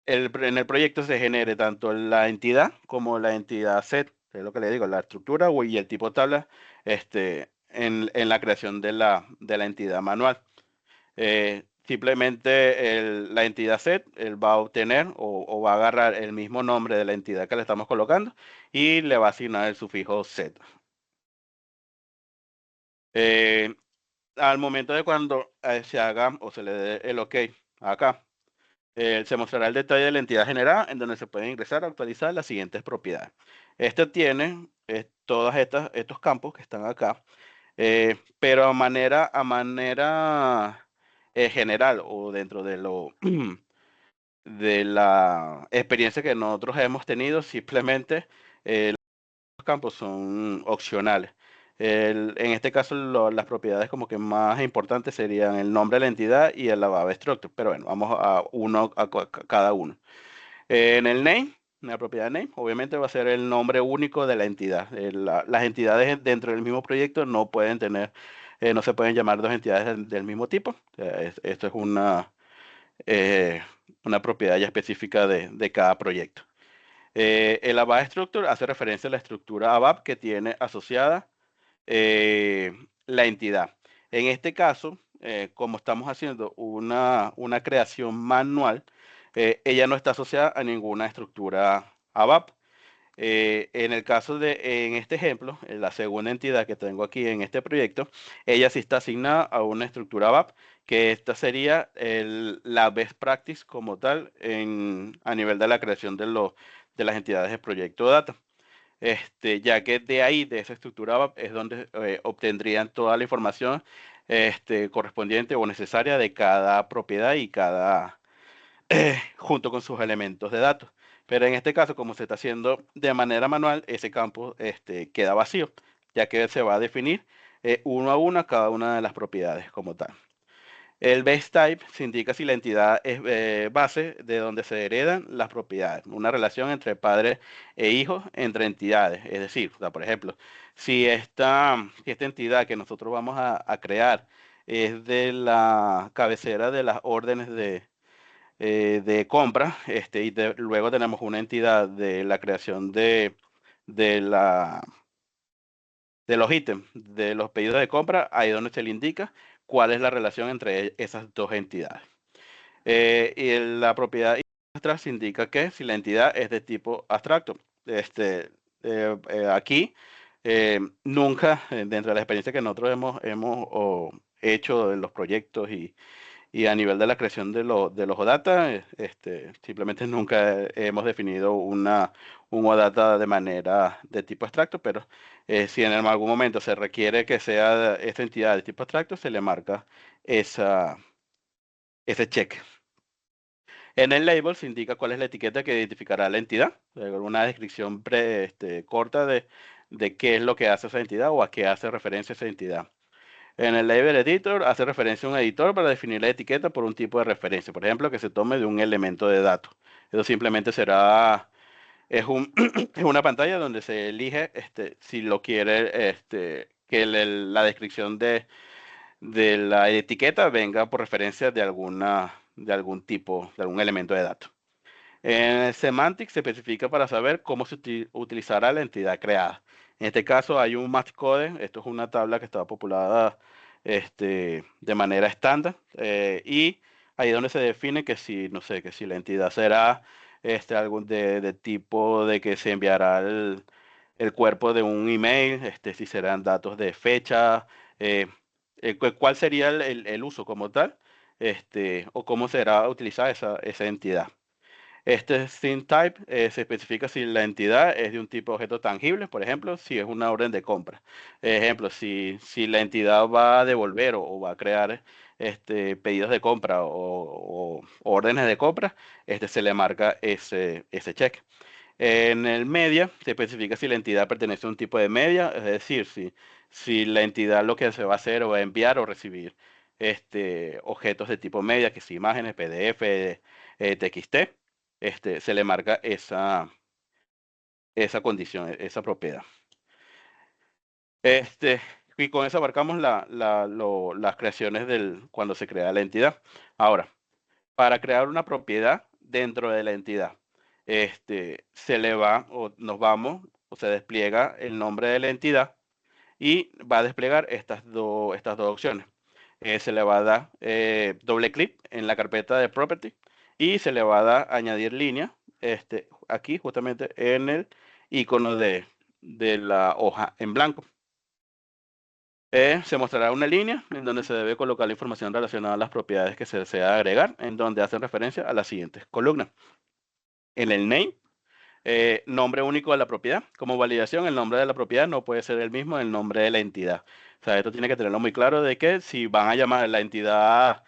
el proyecto se genere tanto la entidad como la entidad set, que es lo que le digo, la estructura y el tipo tabla, en la creación de la entidad manual. Simplemente la entidad set, él va a obtener o va a agarrar el mismo nombre de la entidad que le estamos colocando y le va a asignar el sufijo set. Al momento de cuando se haga o se le dé el OK acá, se mostrará el detalle de la entidad generada en donde se pueden ingresar a actualizar las siguientes propiedades. Este tiene todos estos campos que están acá, pero a manera general o dentro de la experiencia que nosotros hemos tenido, simplemente los campos son opcionales. En este caso, las propiedades como que más importantes serían el nombre de la entidad y el Ababa Structure, pero bueno, vamos a uno a cada uno. En el name, en la propiedad name, obviamente va a ser el nombre único de la entidad. Las entidades dentro del mismo proyecto no pueden tener, no se pueden llamar dos entidades del mismo tipo. Esto es una propiedad ya específica de cada proyecto. El ABAP Structure hace referencia a la estructura ABAP que tiene asociada la entidad. En este caso, como estamos haciendo una creación manual, ella no está asociada a ninguna estructura ABAP. En el caso en este ejemplo, en la segunda entidad que tengo aquí en este proyecto, ella sí está asignada a una estructura ABAP, que esta sería la best practice como tal a nivel de la creación de las entidades de proyecto data. Ya que de ahí, de esa estructura ABAP, es donde obtendrían toda la información correspondiente o necesaria de cada propiedad y junto con sus elementos de datos. Pero en este caso, como se está haciendo de manera manual, ese campo queda vacío, ya que se va a definir uno a uno cada una de las propiedades como tal. El base type se indica si la entidad es base de donde se heredan las propiedades, una relación entre padre e hijo entre entidades. Es decir, o sea, por ejemplo, si esta entidad que nosotros vamos a crear es de la cabecera de las órdenes de compra, y luego tenemos una entidad de la creación de la de los ítems, de los pedidos de compra, ahí donde se le indica cuál es la relación entre esas dos entidades. Y la propiedad abstracta indica que si la entidad es de tipo abstracto. Aquí, nunca, dentro de la experiencia que nosotros hemos hecho en los proyectos y a nivel de la creación de los OData, simplemente nunca hemos definido un OData de manera de tipo abstracto, pero si en algún momento se requiere que sea esta entidad de tipo abstracto, se le marca ese check. En el label se indica cuál es la etiqueta que identificará la entidad, una descripción corta de qué es lo que hace esa entidad o a qué hace referencia esa entidad. En el label editor hace referencia a un editor para definir la etiqueta por un tipo de referencia, por ejemplo, que se tome de un elemento de dato. Eso simplemente es una pantalla donde se elige si lo quiere que la descripción de la etiqueta venga por referencia de algún tipo, de algún elemento de dato. En Semantics se especifica para saber cómo se utilizará la entidad creada. En este caso hay un match code, esto es una tabla que está populada de manera estándar, y ahí es donde se define que si, no sé, que si la entidad será algún de tipo de que se enviará el cuerpo de un email, si serán datos de fecha, eh, cuál sería el uso como tal, o cómo será utilizada esa entidad. Este scene type se especifica si la entidad es de un tipo de objeto tangible, por ejemplo, si es una orden de compra. Ejemplo, si la entidad va a devolver o va a crear pedidos de compra o órdenes de compra, se le marca ese check. En el media se especifica si la entidad pertenece a un tipo de media, es decir, si la entidad lo que se va a hacer o va a enviar o recibir objetos de tipo media, que si imágenes, PDF, TXT, se le marca esa condición, esa propiedad. Y con eso abarcamos las creaciones cuando se crea la entidad. Ahora, para crear una propiedad dentro de la entidad, se le va o nos vamos o se despliega el nombre de la entidad y va a desplegar estas dos opciones. Se le va a dar doble clic en la carpeta de property y se le va a dar añadir línea aquí justamente en el icono de la hoja en blanco. Se mostrará una línea en donde se debe colocar la información relacionada a las propiedades que se desea agregar, en donde hacen referencia a las siguientes columnas. En el name, nombre único de la propiedad. Como validación, el nombre de la propiedad no puede ser el mismo del nombre de la entidad. O sea, esto tiene que tenerlo muy claro de que si van a llamar la entidad,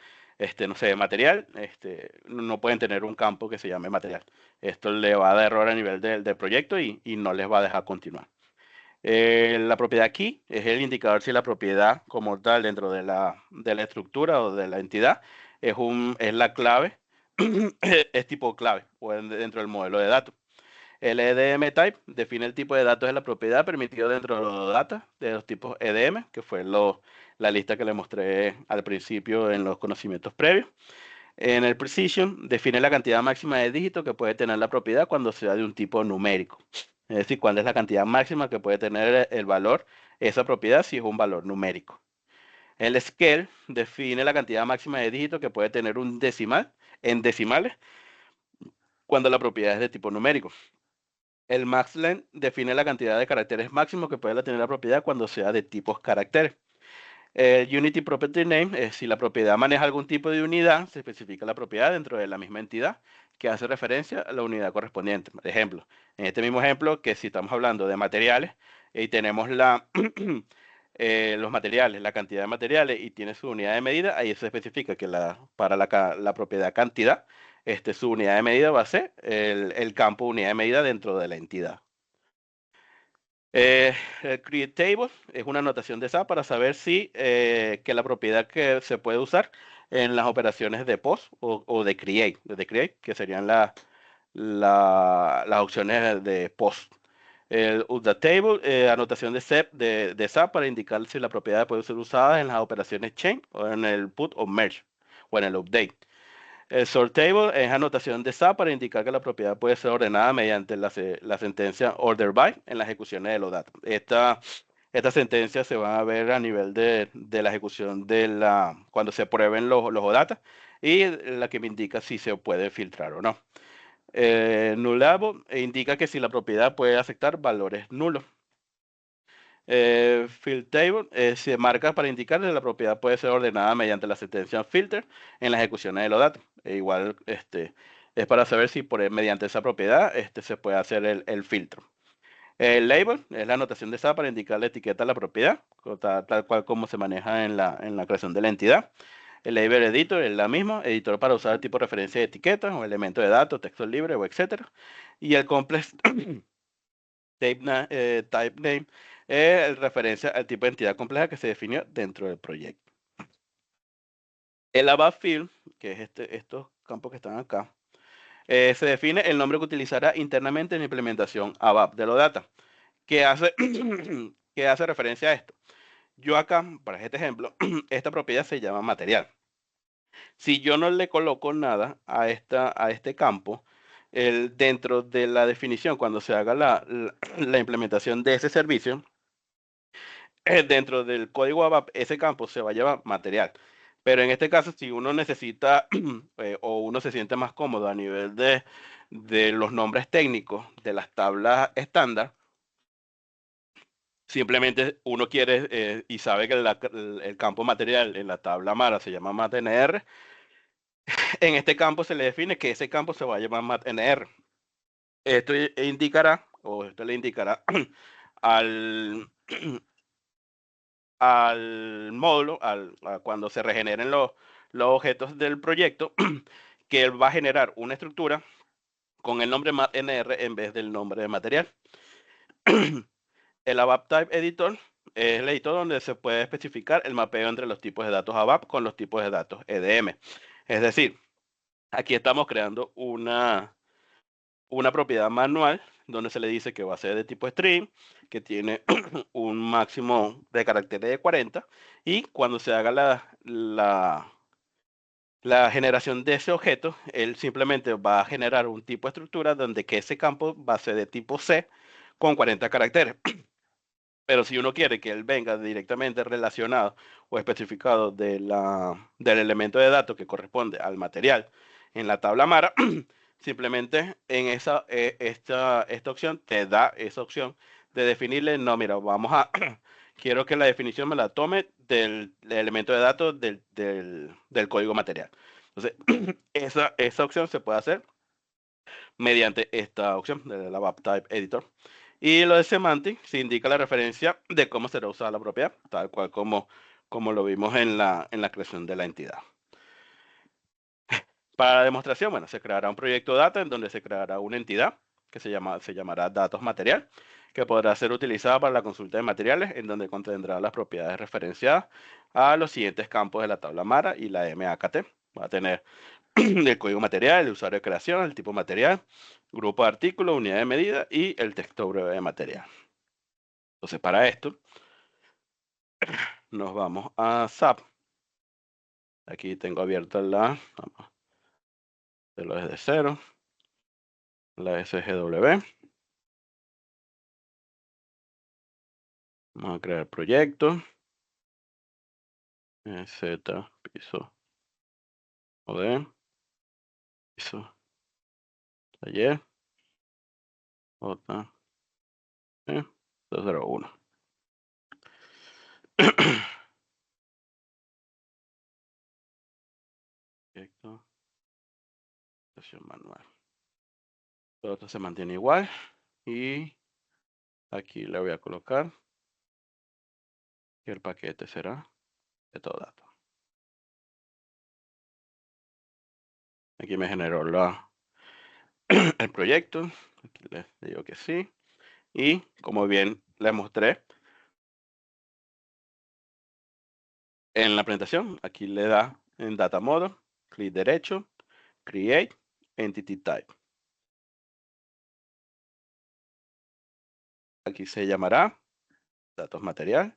no sé, material, no pueden tener un campo que se llame material. Esto le va a dar error a nivel del proyecto y no les va a dejar continuar. La propiedad key es el indicador si la propiedad como tal dentro de la estructura o de la entidad es la clave, es tipo clave o dentro del modelo de datos. El EDM type define el tipo de datos de la propiedad permitido dentro de los data de los tipos EDM, que fue la lista que le mostré al principio en los conocimientos previos. En el precision define la cantidad máxima de dígitos que puede tener la propiedad cuando sea de un tipo numérico. Es decir, cuál es la cantidad máxima que puede tener el valor, esa propiedad, si es un valor numérico. El scale define la cantidad máxima de dígitos que puede tener un decimal en decimales cuando la propiedad es de tipo numérico. El maxLength define la cantidad de caracteres máximos que puede tener la propiedad cuando sea de tipos caracteres. Unity Property Name es si la propiedad maneja algún tipo de unidad, se especifica la propiedad dentro de la misma entidad que hace referencia a la unidad correspondiente. Por ejemplo, en este mismo ejemplo, que si estamos hablando de materiales y tenemos los materiales, la cantidad de materiales y tiene su unidad de medida, ahí se especifica que para la propiedad cantidad, su unidad de medida va a ser el campo unidad de medida dentro de la entidad. El create table es una anotación de SAP para saber si que la propiedad que se puede usar en las operaciones de post o de create, que serían las opciones de post. El table, anotación de SAP para indicar si la propiedad puede ser usada en las operaciones change o en el put o merge o en el update. El sort table es anotación de SAP para indicar que la propiedad puede ser ordenada mediante la sentencia order by en la ejecución de los datos. Estas sentencias se van a ver a nivel de la ejecución cuando se prueben los OData, y la que me indica si se puede filtrar o no. Nullable indica que si la propiedad puede aceptar valores nulos. Field table se marca para indicar que la propiedad puede ser ordenada mediante la sentencia filter en las ejecuciones de los datos. Igual es para saber si mediante esa propiedad se puede hacer el filtro. El label es la anotación de SAP para indicar la etiqueta a la propiedad, tal cual como se maneja en la creación de la entidad. El label editor es la misma, editor para usar el tipo de referencia de etiquetas o elemento de datos, texto libre o etcétera. Y el complex type name es referencia al tipo de entidad compleja que se definió dentro del proyecto. El above field, que es estos campos que están acá, se define el nombre que utilizará internamente en la implementación ABAP de los data. ¿Qué hace, ¿Qué hace referencia a esto? Yo acá, para este ejemplo, esta propiedad se llama material. Si yo no le coloco nada a este campo, dentro de la definición, cuando se haga la implementación de ese servicio, dentro del código ABAP, ese campo se va a llamar material. Pero en este caso, si uno necesita o uno se siente más cómodo a nivel de los nombres técnicos de las tablas estándar, simplemente uno quiere y sabe que el campo material en la tabla MARA se llama MATNR. En este campo se le define que ese campo se va a llamar MATNR. Esto indicará, o esto le indicará al módulo, cuando se regeneren los objetos del proyecto, que él va a generar una estructura con el nombre MATNR en vez del nombre de material. El ABAP Type Editor es el editor donde se puede especificar el mapeo entre los tipos de datos ABAP con los tipos de datos EDM. Es decir, aquí estamos creando una propiedad manual donde se le dice que va a ser de tipo string, que tiene un máximo de caracteres de 40, y cuando se haga la generación de ese objeto, él simplemente va a generar un tipo de estructura donde que ese campo va a ser de tipo C con 40 caracteres. Pero si uno quiere que él venga directamente relacionado o especificado del elemento de datos que corresponde al material en la tabla MARA, simplemente en esta opción te da esa opción de definirle, no, mira, quiero que la definición me la tome del elemento de datos del código material. Entonces, esa opción se puede hacer mediante esta opción de la ABAP Type Editor. Y lo de semantic se indica la referencia de cómo será usada la propiedad, tal cual como lo vimos en la creación de la entidad. Para la demostración, bueno, se creará un proyecto data en donde se creará una entidad que se llamará datos material, que podrá ser utilizada para la consulta de materiales, en donde contendrá las propiedades referenciadas a los siguientes campos de la tabla MARA y la MAKT. Va a tener el código material, el usuario de creación, el tipo material, grupo de artículos, unidad de medida y el texto breve de material. Entonces, para esto, nos vamos a SAP. Aquí tengo abierta vamos a hacerlo desde cero, la SGW. Vamos a crear proyecto. Z, piso, OD, piso, taller, J, 201. Proyecto, sesión manual. Todo esto se mantiene igual y aquí le voy a colocar que el paquete será de todo dato. Aquí me generó el proyecto. Aquí les digo que sí. Y como bien les mostré en la presentación, aquí le da en Data Model, clic derecho, Create, Entity Type. Aquí se llamará datos material.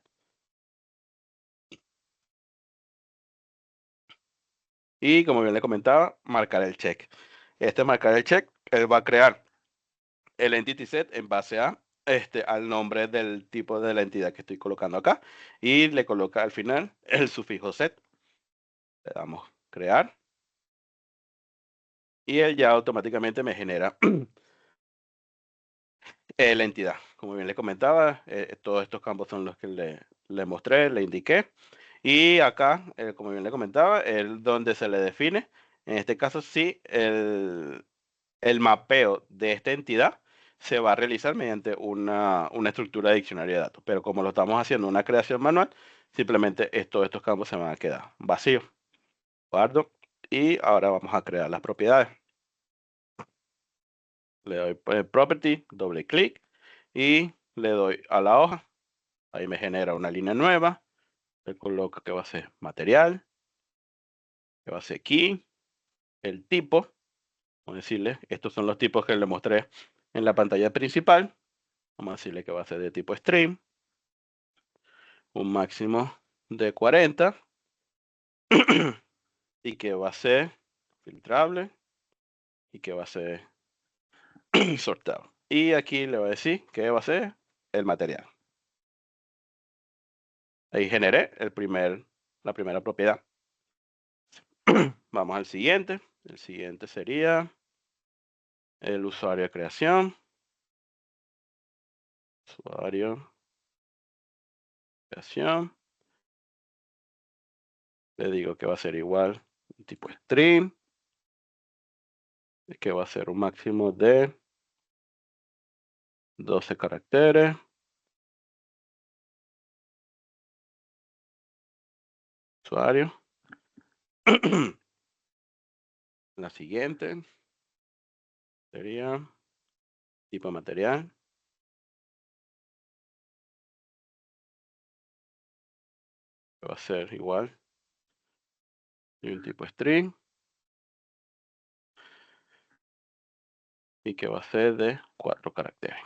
Y como bien le comentaba, marcar el check. Marcar el check, él va a crear el entity set en base a al nombre del tipo de la entidad que estoy colocando acá y le coloca al final el sufijo set. Le damos crear y él ya automáticamente me genera la entidad. Como bien le comentaba, todos estos campos son los que le mostré, le indiqué. Y acá, como bien le comentaba, es donde se le define, en este caso sí, el mapeo de esta entidad se va a realizar mediante una estructura de diccionario de datos. Pero como lo estamos haciendo una creación manual, simplemente todos estos campos se van a quedar vacíos. Guardo. Y ahora vamos a crear las propiedades. Le doy Property, doble clic y le doy a la hoja. Ahí me genera una línea nueva. Le coloco que va a ser material, que va a ser key, el tipo. Vamos a decirle, estos son los tipos que le mostré en la pantalla principal. Vamos a decirle que va a ser de tipo string. Un máximo de 40. Y que va a ser filtrable. Y que va a ser sortado. Y aquí le voy a decir que va a ser el material. Ahí generé la primera propiedad. Vamos al siguiente. El siguiente sería el usuario de creación. Usuario creación. Le digo que va a ser igual tipo string. Que va a ser un máximo de 12 caracteres. Usuario. La siguiente sería tipo material. Que va a ser igual. Y un tipo string. Y que va a ser de 4 caracteres.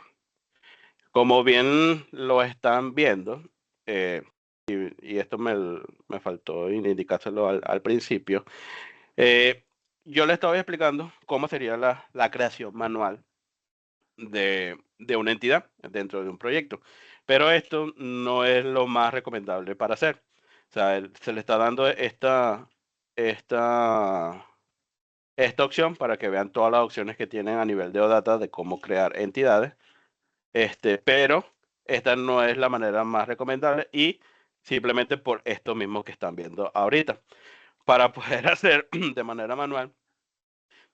Como bien lo están viendo, y esto me faltó indicárselo al principio, yo le estaba explicando cómo sería la creación manual de una entidad dentro de un proyecto. Pero esto no es lo más recomendable para hacer. O sea, se le está dando esta opción para que vean todas las opciones que tienen a nivel de OData de cómo crear entidades. Pero esta no es la manera más recomendable y simplemente por esto mismo que están viendo ahorita. Para poder hacer de manera manual,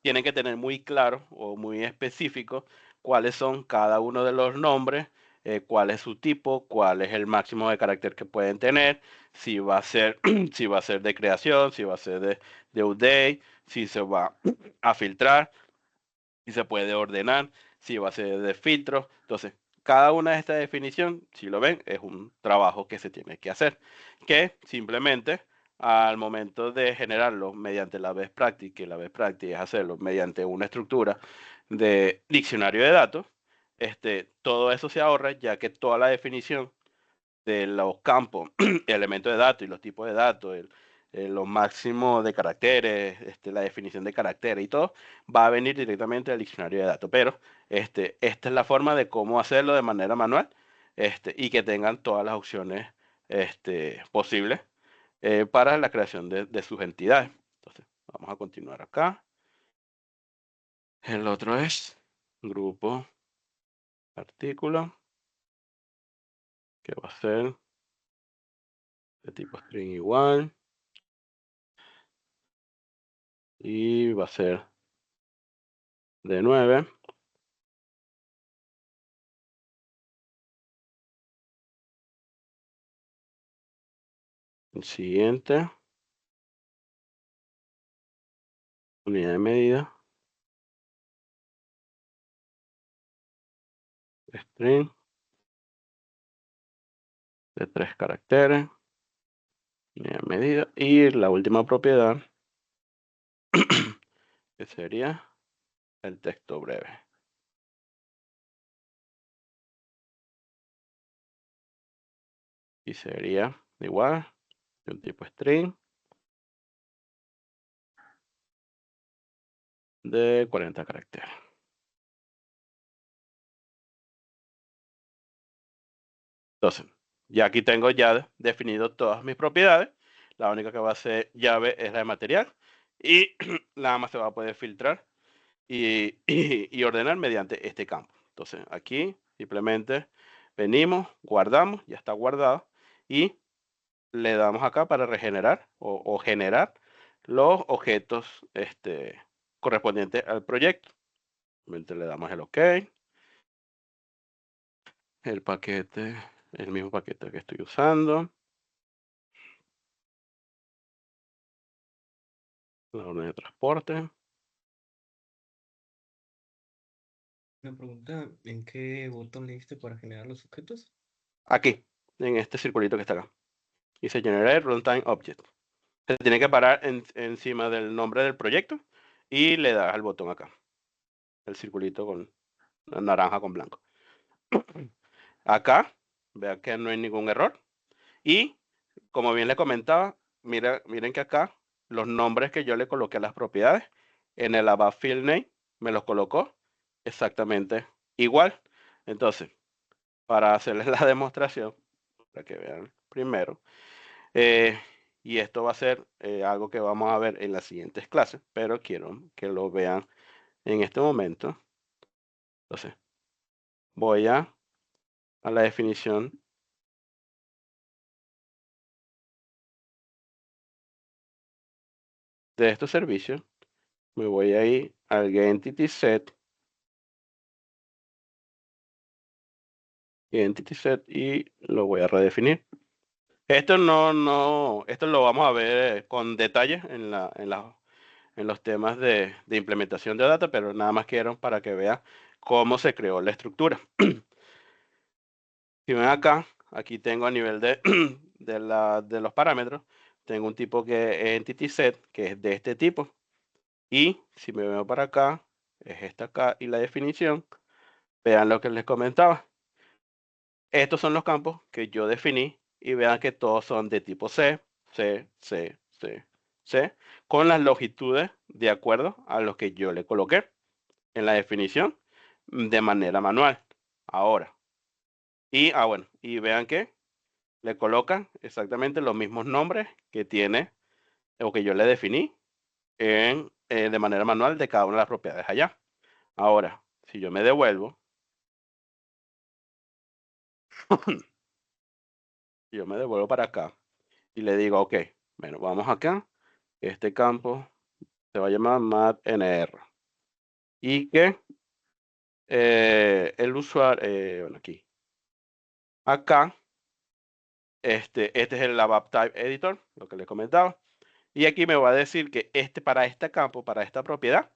tienen que tener muy claro o muy específico cuáles son cada uno de los nombres, cuál es su tipo, cuál es el máximo de carácter que pueden tener, si va a ser, si va a ser de creación, si va a ser de update, si se va a filtrar, si se puede ordenar, si va a ser de filtro. Entonces, cada una de estas definiciones, si lo ven, es un trabajo que se tiene que hacer, que simplemente al momento de generarlo mediante la best practice, que la best practice es hacerlo mediante una estructura de diccionario de datos, todo eso se ahorra, ya que toda la definición de los campos, elementos de datos y los tipos de datos, los máximos de caracteres, la definición de caracteres y todo, va a venir directamente del diccionario de datos. Pero esta es la forma de cómo hacerlo de manera manual, y que tengan todas las opciones posibles para la creación de sus entidades. Entonces, vamos a continuar acá. El otro es grupo artículo, que va a ser de tipo string igual. Y va a ser de 9. El siguiente, unidad de medida, string de 3 caracteres, unidad de medida, y la última propiedad que sería el texto breve. Y sería igual de un tipo string de 40 caracteres. Entonces, ya aquí tengo ya definido todas mis propiedades. La única que va a ser llave es la de material. Y nada más se va a poder filtrar y ordenar mediante este campo. Entonces, aquí simplemente venimos, guardamos, ya está guardado. Y le damos acá para regenerar o generar los objetos correspondientes al proyecto. Simplemente le damos el OK. El paquete, el mismo paquete que estoy usando. La orden de transporte. Una pregunta, ¿en qué botón le diste para generar los objetos? Aquí, en este circulito que está acá. Dice Generate Runtime Object. Se tiene que parar encima del nombre del proyecto y le das al botón acá. El circulito con naranja con blanco. Acá, vean que no hay ningún error. Y, como bien le comentaba, miren que acá los nombres que yo le coloqué a las propiedades en el above field name me los colocó exactamente igual. Entonces, para hacerles la demostración, para que vean primero, y esto va a ser algo que vamos a ver en las siguientes clases, pero quiero que lo vean en este momento. Entonces, voy a la definición de estos servicios. Me voy a ir al Entity Set. Y lo voy a redefinir. Esto esto lo vamos a ver con detalle en los temas de implementación de data, pero nada más quiero para que vean cómo se creó la estructura. Si ven acá, aquí tengo a nivel de los parámetros, tengo un tipo que es Entity Set, que es de este tipo. Y si me veo para acá, es esta acá y la definición. Vean lo que les comentaba. Estos son los campos que yo definí y vean que todos son de tipo C, C, C, C, C, con las longitudes de acuerdo a los que yo le coloqué en la definición de manera manual. Ahora, bueno, y vean que le colocan exactamente los mismos nombres que tiene o que yo le definí de manera manual de cada una de las propiedades allá. Ahora, si yo me devuelvo, yo me devuelvo para acá y le digo, ok, bueno, vamos acá, este campo se va a llamar matnr y que el usuario, bueno, aquí, acá, este es el ABAP Type Editor, lo que les comentaba, y aquí me va a decir que para este campo, para esta propiedad,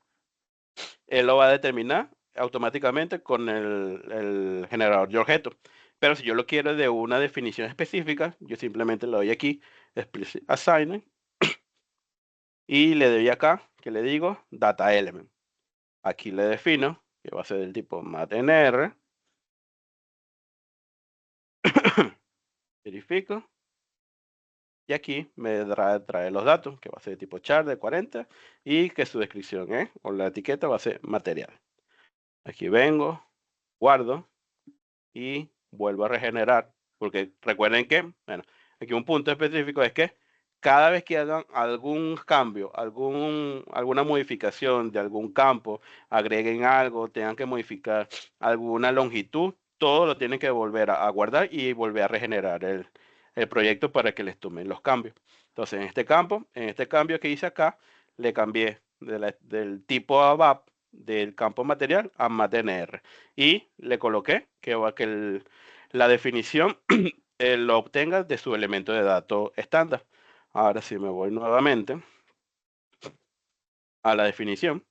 él lo va a determinar automáticamente con el generador de objetos. Pero si yo lo quiero de una definición específica, yo simplemente le doy aquí, Explicit Assignment, y le doy acá, que le digo, Data Element. Aquí le defino, que va a ser del tipo matnr, verifico, y aquí me trae los datos, que va a ser de tipo char de 40, y que su descripción o la etiqueta va a ser material. Aquí vengo, guardo, y vuelvo a regenerar, porque recuerden que, bueno, aquí un punto específico es que cada vez que hagan algún cambio, alguna modificación de algún campo, agreguen algo, tengan que modificar alguna longitud, todo lo tienen que volver a guardar y volver a regenerar el proyecto para que les tomen los cambios. Entonces, en este cambio que hice acá, le cambié del tipo ABAP del campo material a matnr y le coloqué que la definición lo obtenga de su elemento de datos estándar. Ahora sí me voy nuevamente a la definición.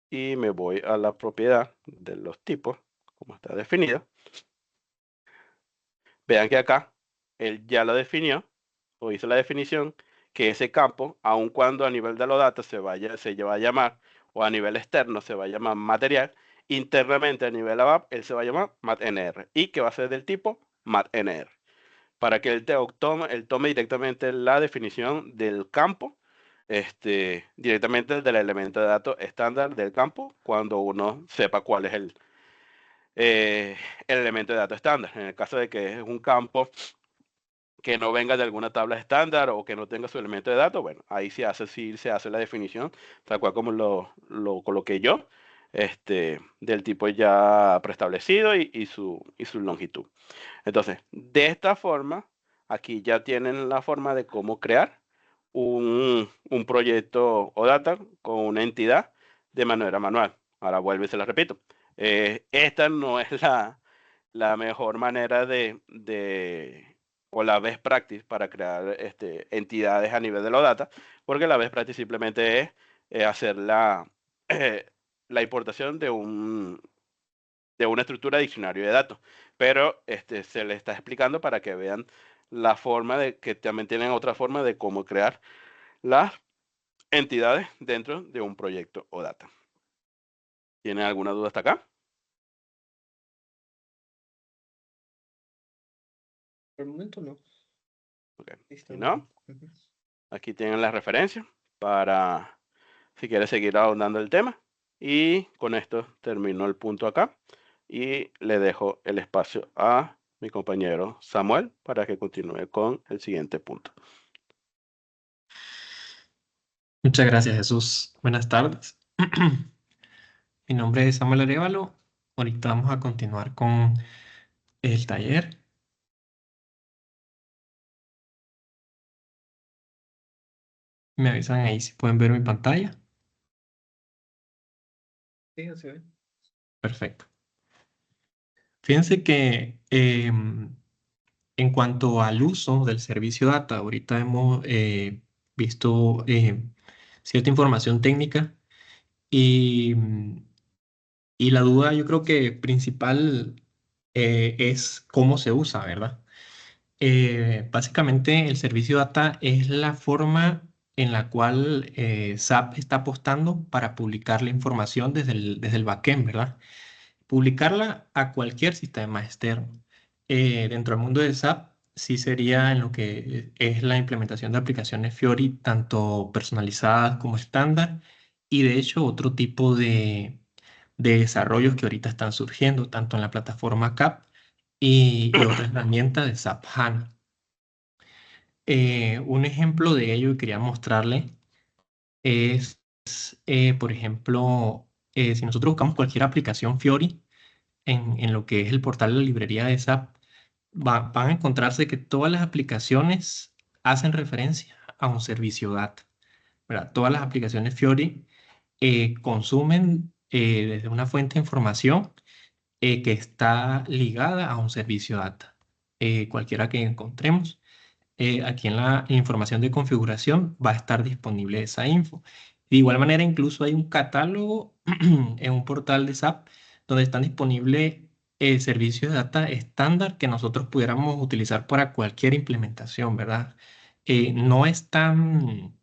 Y me voy a la propiedad de los tipos, como está definida. Vean que acá él ya lo definió o hizo la definición que ese campo, aun cuando a nivel de los datos se va a llamar o a nivel externo se va a llamar material, internamente a nivel ABAP él se va a llamar matnr y que va a ser del tipo matnr para que él tome directamente la definición del campo directamente del elemento de datos estándar del campo cuando uno sepa cuál es el elemento de datos estándar. En el caso de que es un campo que no venga de alguna tabla estándar o que no tenga su elemento de datos, bueno, ahí sí se hace la definición, tal cual como lo coloqué yo, del tipo ya preestablecido y su longitud. Entonces, de esta forma, aquí ya tienen la forma de cómo crear un proyecto OData con una entidad de manera manual. Ahora vuelvo y se la repito. Esta no es la mejor manera o la best practice para crear entidades a nivel de los data, porque la best practice simplemente es hacer la importación de una estructura de diccionario de datos. Pero se le está explicando para que vean la forma de que también tienen otra forma de cómo crear las entidades dentro de un proyecto o data. ¿Tienen alguna duda hasta acá? Por el momento no. Okay. Listo. Si no, Ujú. aquí tienen la referencia para si quieres seguir ahondando el tema. Y con esto termino el punto acá y le dejo el espacio a mi compañero Samuel para que continúe con el siguiente punto. Muchas gracias, Jesús. Buenas tardes. Mi nombre es Samuel Arévalo. Ahorita vamos a continuar con el taller. Me avisan ahí si pueden ver mi pantalla. Sí, así ve. Perfecto. Fíjense que en cuanto al uso del servicio data, ahorita hemos visto cierta información técnica y, y la duda yo creo que principal es cómo se usa, ¿verdad? Básicamente el servicio data es la forma en la cual SAP está apostando para publicar la información desde el backend, ¿verdad? Publicarla a cualquier sistema externo. Dentro del mundo de SAP, sí sería en lo que es la implementación de aplicaciones Fiori, tanto personalizadas como estándar, y de hecho otro tipo de desarrollos que ahorita están surgiendo, tanto en la plataforma CAP y otra herramienta de SAP HANA. Un ejemplo de ello que quería mostrarle es, por ejemplo, si nosotros buscamos cualquier aplicación Fiori en lo que es el portal de la librería de SAP, van a encontrarse que todas las aplicaciones hacen referencia a un servicio data, ¿verdad? Todas las aplicaciones Fiori consumen desde una fuente de información que está ligada a un servicio data. Cualquiera que encontremos aquí en la información de configuración va a estar disponible esa info. De igual manera, incluso hay un catálogo en un portal de SAP donde están disponibles servicios de data estándar que nosotros pudiéramos utilizar para cualquier implementación, ¿verdad? No es tan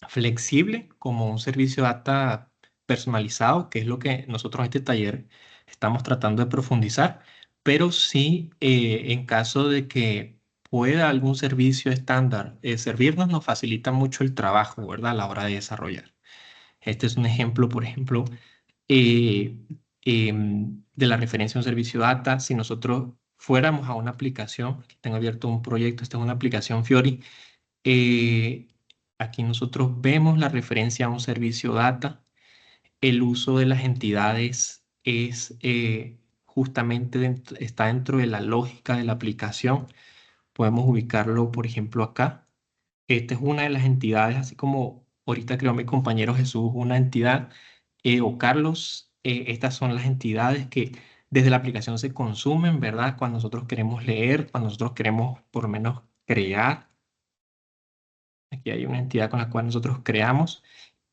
flexible como un servicio de data personalizado, que es lo que nosotros en este taller estamos tratando de profundizar, pero sí en caso de que pueda algún servicio estándar servirnos, nos facilita mucho el trabajo, ¿verdad? A la hora de desarrollar. Este es un ejemplo, por ejemplo, eh, de la referencia a un servicio data. Si nosotros fuéramos a una aplicación, aquí tengo abierto un proyecto, esta es una aplicación Fiori, eh, aquí nosotros vemos la referencia a un servicio data. El uso de las entidades es justamente está dentro de la lógica de la aplicación. Podemos ubicarlo, por ejemplo, acá. Esta es una de las entidades, así como ahorita creó mi compañero Jesús una entidad, o Carlos, estas son las entidades que desde la aplicación se consumen, ¿verdad? Cuando nosotros queremos leer, cuando nosotros queremos por lo menos crear. Aquí hay una entidad con la cual nosotros creamos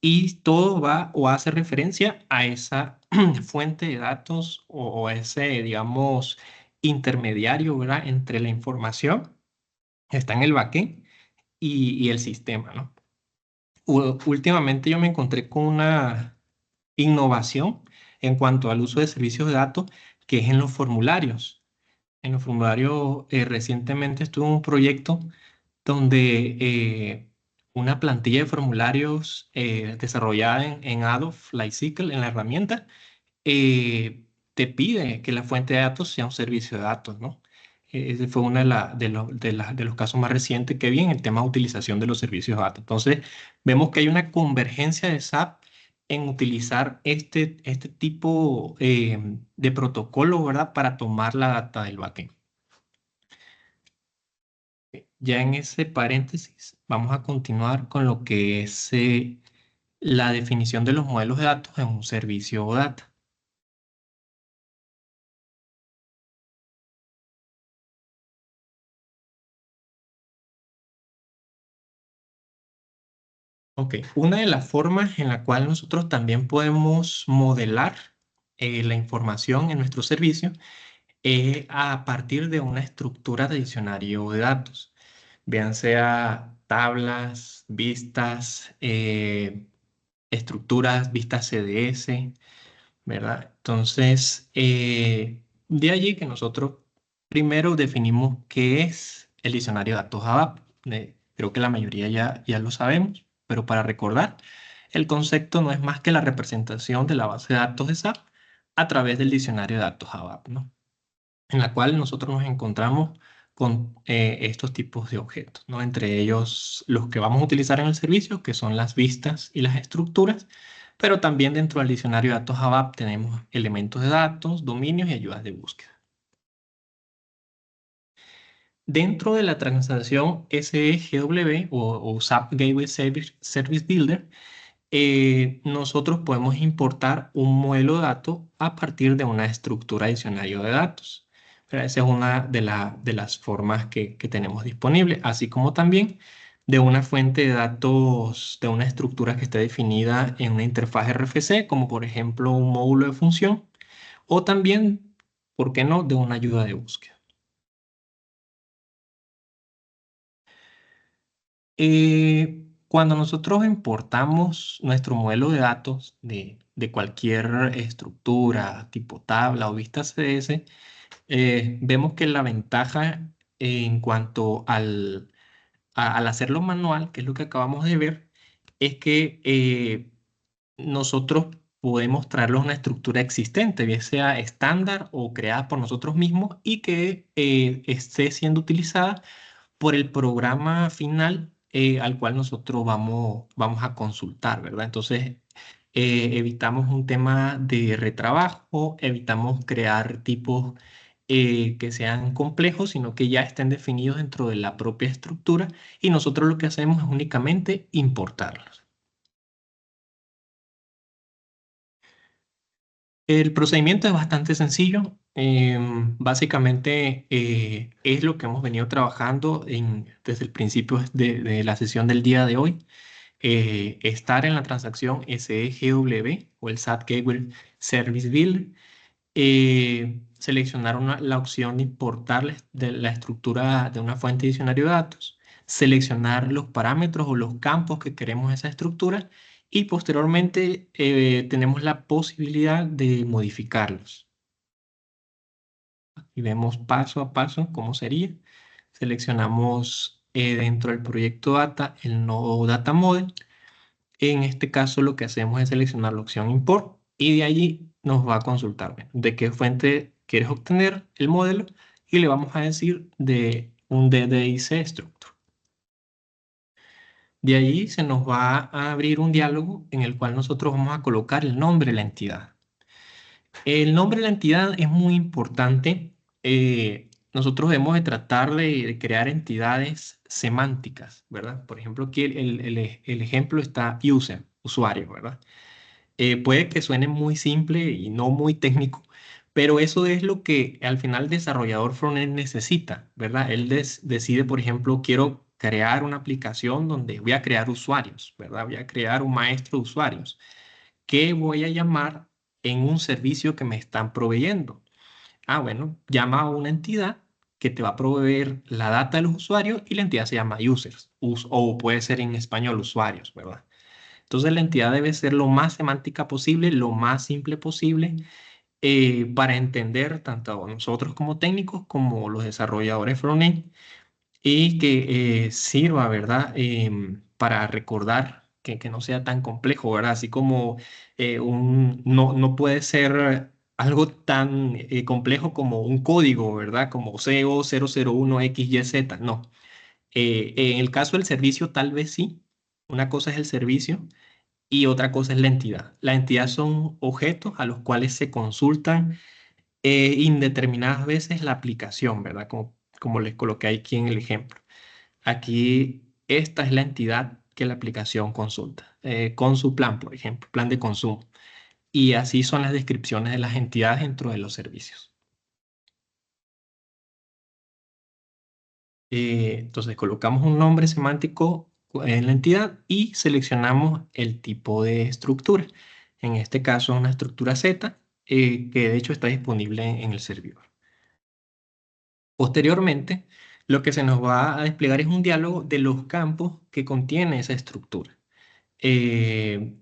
y todo va o hace referencia a esa fuente de datos o a ese, digamos, intermediario, ¿verdad? Entre la información que está en el backend y el sistema, ¿no? Últimamente yo me encontré con una innovación en cuanto al uso de servicios de datos, que es en los formularios. En los formularios, recientemente estuve en un proyecto donde una plantilla de formularios desarrollada en Adobe Lightcycle, en la herramienta, te pide que la fuente de datos sea un servicio de datos, ¿no? Ese fue uno de los casos más recientes que vi en el tema de utilización de los servicios de datos. Entonces, vemos que hay una convergencia de SAP en utilizar este tipo de protocolo, ¿verdad? Para tomar la data del backend. Ya en ese paréntesis, vamos a continuar con lo que es la definición de los modelos de datos en un servicio o data. Ok, una de las formas en la cual nosotros también podemos modelar la información en nuestro servicio es a partir de una estructura de diccionario de datos. Vean sea tablas, vistas, estructuras, vistas CDS, ¿verdad? Entonces, de allí que nosotros primero definimos qué es el diccionario de datos ABAP. Creo que la mayoría ya lo sabemos, pero para recordar, el concepto no es más que la representación de la base de datos de SAP a través del diccionario de datos ABAP, ¿no? En la cual nosotros nos encontramos con estos tipos de objetos, ¿no? Entre ellos los que vamos a utilizar en el servicio, que son las vistas y las estructuras, pero también dentro del diccionario de datos ABAP tenemos elementos de datos, dominios y ayudas de búsqueda. Dentro de la transacción SEGW o SAP Gateway Service Builder, nosotros podemos importar un modelo de datos a partir de una estructura de diccionario de datos. Pero esa es una de las formas que tenemos disponible, así como también de una fuente de datos, de una estructura que esté definida en una interfaz RFC, como por ejemplo un módulo de función, o también, ¿por qué no?, de una ayuda de búsqueda. Cuando nosotros importamos nuestro modelo de datos de cualquier estructura, tipo tabla o vista CSS, vemos que la ventaja en cuanto al hacerlo manual, que es lo que acabamos de ver, es que nosotros podemos traerlos una estructura existente, bien sea estándar o creada por nosotros mismos y que esté siendo utilizada por el programa final al cual nosotros vamos a consultar, ¿verdad? Entonces, evitamos un tema de retrabajo, evitamos crear tipos que sean complejos, sino que ya estén definidos dentro de la propia estructura y nosotros lo que hacemos es únicamente importarlos. El procedimiento es bastante sencillo. Básicamente es lo que hemos venido trabajando desde el principio de la sesión del día de hoy. Estar en la transacción SEGW o el SAP Gateway Service Builder. Seleccionar la opción de importar de la estructura de una fuente de diccionario de datos. Seleccionar los parámetros o los campos que queremos en esa estructura y posteriormente tenemos la posibilidad de modificarlos. Y vemos paso a paso cómo sería. Seleccionamos dentro del proyecto Data el nodo Data Model. En este caso lo que hacemos es seleccionar la opción Import y de allí nos va a consultar de qué fuente quieres obtener el modelo y le vamos a decir de un DDIC Structure. De allí se nos va a abrir un diálogo en el cual nosotros vamos a colocar el nombre de la entidad. El nombre de la entidad es muy importante. Nosotros debemos de tratar de crear entidades semánticas, ¿verdad? Por ejemplo, aquí el ejemplo está user, usuario, ¿verdad? Puede que suene muy simple y no muy técnico, pero eso es lo que al final el desarrollador frontend necesita, ¿verdad? Él decide, por ejemplo, quiero crear una aplicación donde voy a crear usuarios, ¿verdad? Voy a crear un maestro de usuarios. ¿Qué voy a llamar en un servicio que me están proveyendo? Ah, bueno, llama a una entidad que te va a proveer la data de los usuarios y la entidad se llama users, o puede ser en español usuarios, ¿verdad? Entonces la entidad debe ser lo más semántica posible, lo más simple posible, para entender tanto nosotros como técnicos como los desarrolladores frontend y que sirva, ¿verdad? para recordar, que no sea tan complejo, ¿verdad? Así como no puede ser algo tan complejo como un código, ¿verdad? Como CO 001XYZ, no. En el caso del servicio, tal vez sí. Una cosa es el servicio y otra cosa es la entidad. La entidad son objetos a los cuales se consultan indeterminadas veces la aplicación, ¿verdad? Como les coloqué aquí en el ejemplo. Aquí, esta es la entidad que la aplicación consulta, con su plan, por ejemplo, plan de consumo. Y así son las descripciones de las entidades dentro de los servicios. Entonces, colocamos un nombre semántico en la entidad y seleccionamos el tipo de estructura. En este caso, una estructura Z, que de hecho está disponible en el servidor. Posteriormente, lo que se nos va a desplegar es un diálogo de los campos que contiene esa estructura. Eh,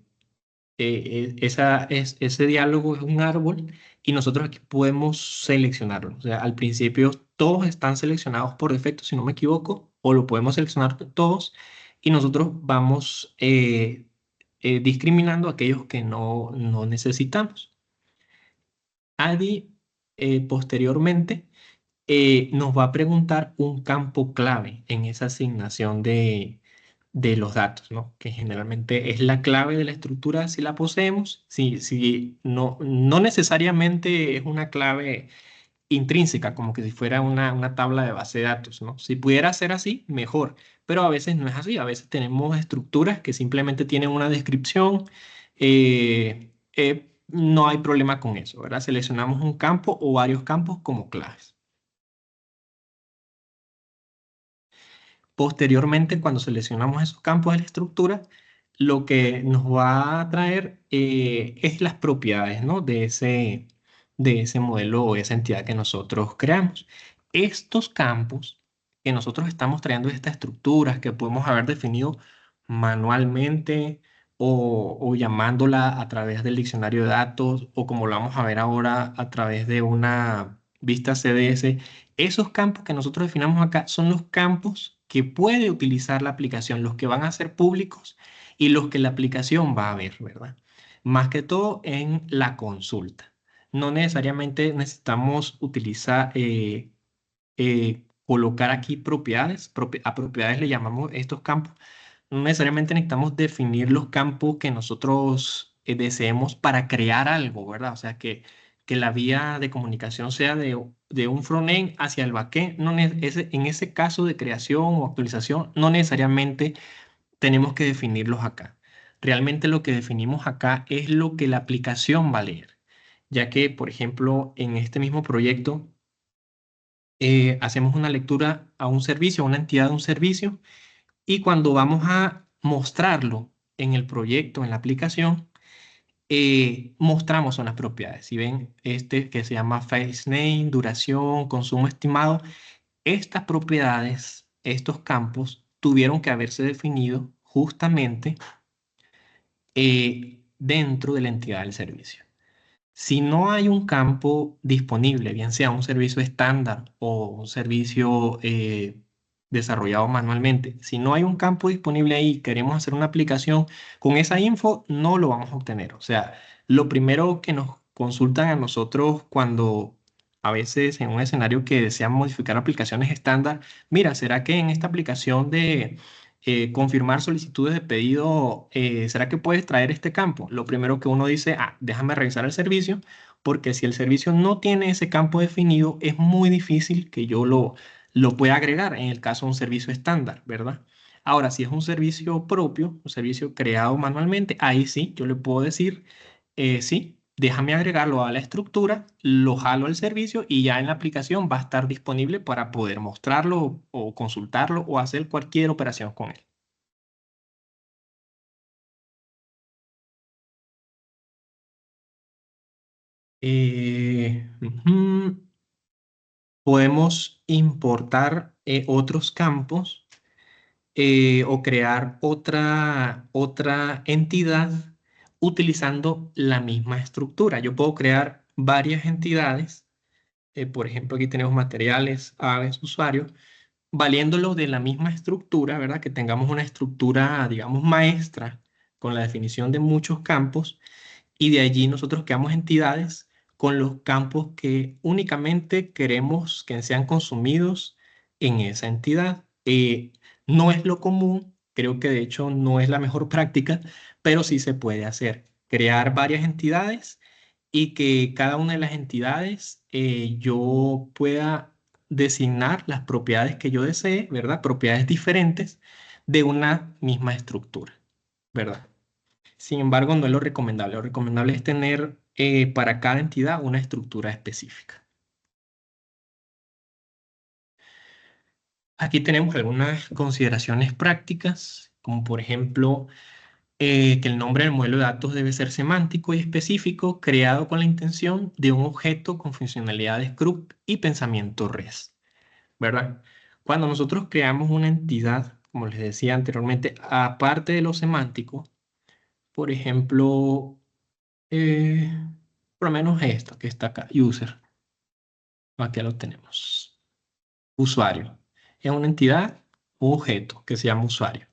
ese diálogo es un árbol y nosotros aquí podemos seleccionarlo. O sea, al principio todos están seleccionados por defecto, si no me equivoco, o lo podemos seleccionar todos y nosotros vamos discriminando aquellos que no necesitamos. Adi, posteriormente, nos va a preguntar un campo clave en esa asignación de los datos, ¿no? Que generalmente es la clave de la estructura si la poseemos, si no necesariamente es una clave intrínseca, como que si fuera una tabla de base de datos, ¿no? Si pudiera ser así, mejor, pero a veces no es así, a veces tenemos estructuras que simplemente tienen una descripción, no hay problema con eso, ¿verdad? Seleccionamos un campo o varios campos como claves. Posteriormente, cuando seleccionamos esos campos de la estructura, lo que nos va a traer es las propiedades, ¿no? de ese modelo o esa entidad que nosotros creamos. Estos campos que nosotros estamos trayendo de estas estructuras que podemos haber definido manualmente o llamándola a través del diccionario de datos o como lo vamos a ver ahora a través de una vista CDS. Esos campos que nosotros definamos acá son los campos que puede utilizar la aplicación, los que van a ser públicos y los que la aplicación va a ver, ¿verdad? Más que todo en la consulta. No necesariamente necesitamos utilizar, colocar aquí propiedades. A propiedades le llamamos estos campos. No necesariamente necesitamos definir los campos que nosotros deseemos para crear algo, ¿verdad? O sea, que la vía de comunicación sea de un frontend hacia el backend. En ese caso de creación o actualización, no necesariamente tenemos que definirlos acá. Realmente lo que definimos acá es lo que la aplicación va a leer, ya que, por ejemplo, en este mismo proyecto, hacemos una lectura a un servicio, a una entidad de un servicio, y cuando vamos a mostrarlo en el proyecto, en la aplicación, mostramos unas propiedades. Si ven este que se llama face name, duración, consumo estimado, estas propiedades, estos campos, tuvieron que haberse definido justamente dentro de la entidad del servicio. Si no hay un campo disponible, bien sea un servicio estándar o un servicio desarrollado manualmente, si no hay un campo disponible ahí y queremos hacer una aplicación con esa info, no lo vamos a obtener. O sea, lo primero que nos consultan a nosotros cuando a veces en un escenario que desean modificar aplicaciones estándar, mira, ¿será que en esta aplicación de confirmar solicitudes de pedido, ¿será que puedes traer este campo? Lo primero que uno dice, déjame revisar el servicio, porque si el servicio no tiene ese campo definido, es muy difícil que yo lo pueda agregar en el caso de un servicio estándar, ¿verdad? Ahora, si es un servicio propio, un servicio creado manualmente, ahí sí, yo le puedo decir, sí, déjame agregarlo a la estructura, lo jalo al servicio y ya en la aplicación va a estar disponible para poder mostrarlo o consultarlo o hacer cualquier operación con él. Podemos importar otros campos o crear otra entidad utilizando la misma estructura. Yo puedo crear varias entidades. Por ejemplo, aquí tenemos materiales, aves, usuarios. valiéndolo de la misma estructura, ¿verdad? Que tengamos una estructura, digamos, maestra con la definición de muchos campos y de allí nosotros creamos entidades con los campos que únicamente queremos que sean consumidos en esa entidad. No es lo común, creo que de hecho no es la mejor práctica, pero sí se puede hacer. Crear varias entidades y que cada una de las entidades yo pueda designar las propiedades que yo desee, ¿verdad? Propiedades diferentes de una misma estructura, ¿verdad? Sin embargo, no es lo recomendable. Lo recomendable es tener para cada entidad una estructura específica. Aquí tenemos algunas consideraciones prácticas, como por ejemplo que el nombre del modelo de datos debe ser semántico y específico, creado con la intención de un objeto con funcionalidades CRUD y pensamiento REST, ¿verdad? Cuando nosotros creamos una entidad, como les decía anteriormente, aparte de lo semántico, por ejemplo, eh, por lo menos esto que está acá, user, aquí lo tenemos, usuario. Es una entidad, un objeto que se llama usuario.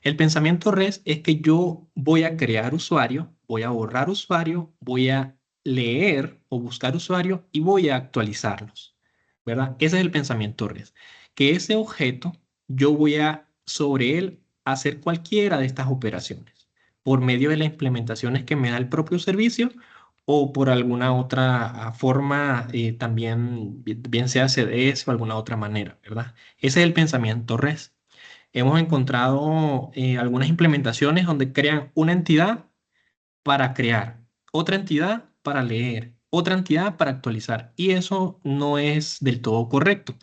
El pensamiento REST es que yo voy a crear usuario, voy a borrar usuario, voy a leer o buscar usuario y voy a actualizarlos, ¿verdad? Ese es el pensamiento REST. Que ese objeto yo voy a sobre él hacer cualquiera de estas operaciones por medio de las implementaciones que me da el propio servicio o por alguna otra forma también, bien sea CDS o alguna otra manera, ¿verdad? Ese es el pensamiento REST. Hemos encontrado algunas implementaciones donde crean una entidad para crear, otra entidad para leer, otra entidad para actualizar. Y eso no es del todo correcto.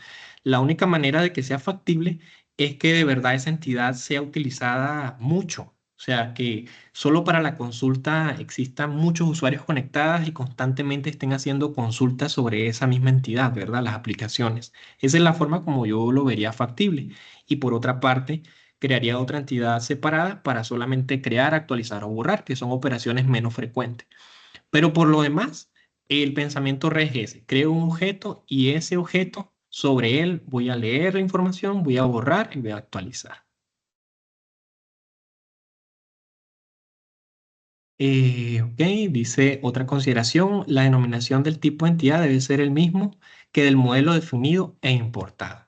La única manera de que sea factible es que de verdad esa entidad sea utilizada mucho. O sea, que solo para la consulta existan muchos usuarios conectados y constantemente estén haciendo consultas sobre esa misma entidad, ¿verdad? Las aplicaciones. Esa es la forma como yo lo vería factible. Y por otra parte, crearía otra entidad separada para solamente crear, actualizar o borrar, que son operaciones menos frecuentes. Pero por lo demás, el pensamiento REST es ese. Creo un objeto y ese objeto, sobre él voy a leer la información, voy a borrar y voy a actualizar. Ok, dice otra consideración, la denominación del tipo de entidad debe ser el mismo que del modelo definido e importado.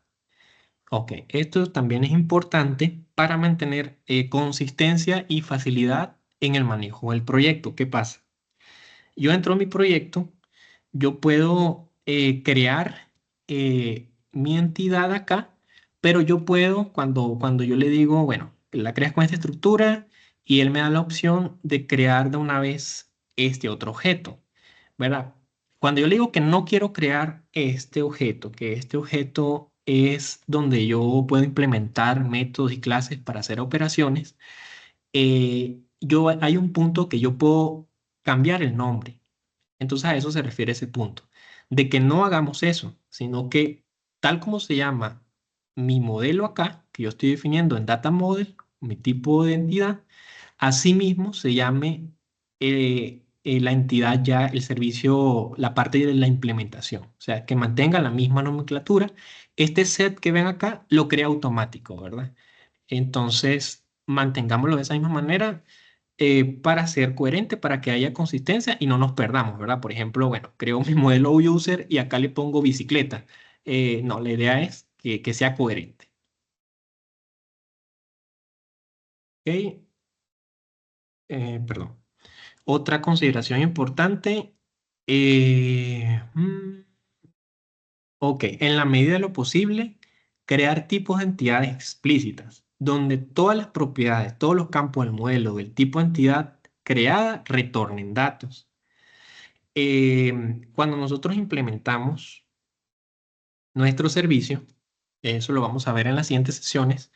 Ok, esto también es importante para mantener consistencia y facilidad en el manejo del proyecto. ¿Qué pasa? Yo entro a mi proyecto, yo puedo crear mi entidad acá, pero yo puedo, cuando yo le digo, bueno, la creas con esta estructura y él me da la opción de crear de una vez este otro objeto, ¿verdad? Cuando yo le digo que no quiero crear este objeto, que este objeto es donde yo puedo implementar métodos y clases para hacer operaciones, hay un punto que yo puedo cambiar el nombre. Entonces a eso se refiere ese punto, de que no hagamos eso, sino que tal como se llama mi modelo acá, que yo estoy definiendo en Data Model, mi tipo de entidad, asimismo se llame la entidad ya, el servicio, la parte de la implementación. O sea, que mantenga la misma nomenclatura. Este set que ven acá lo crea automático, ¿verdad? Entonces, mantengámoslo de esa misma manera para ser coherente, para que haya consistencia y no nos perdamos, ¿verdad? Por ejemplo, bueno, creo mi modelo user y acá le pongo bicicleta. No, la idea es que sea coherente. ¿Ok? Perdón. Otra consideración importante. eh, mm, ok, en la medida de lo posible, crear tipos de entidades explícitas, donde todas las propiedades, todos los campos del modelo del tipo de entidad creada retornen datos. Cuando nosotros implementamos nuestro servicio, eso lo vamos a ver en las siguientes sesiones,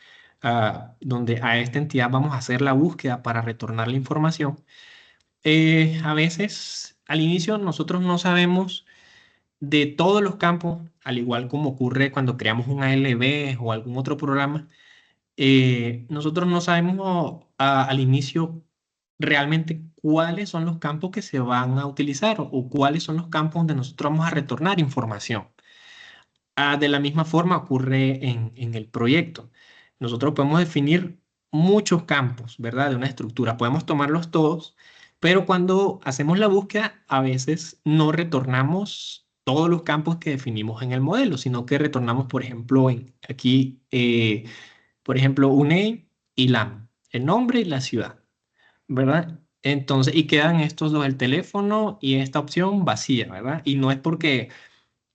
donde a esta entidad vamos a hacer la búsqueda para retornar la información. A veces, al inicio, nosotros no sabemos de todos los campos, al igual como ocurre cuando creamos un ALB o algún otro programa, nosotros no sabemos al inicio realmente cuáles son los campos que se van a utilizar o cuáles son los campos donde nosotros vamos a retornar información. De la misma forma ocurre en el proyecto. Nosotros podemos definir muchos campos, ¿verdad? De una estructura. Podemos tomarlos todos, pero cuando hacemos la búsqueda, a veces no retornamos todos los campos que definimos en el modelo, sino que retornamos, por ejemplo, aquí, por ejemplo, un name y LAM, el nombre y la ciudad, ¿verdad? Entonces, y quedan estos dos, el teléfono y esta opción vacía, ¿verdad? Y no es porque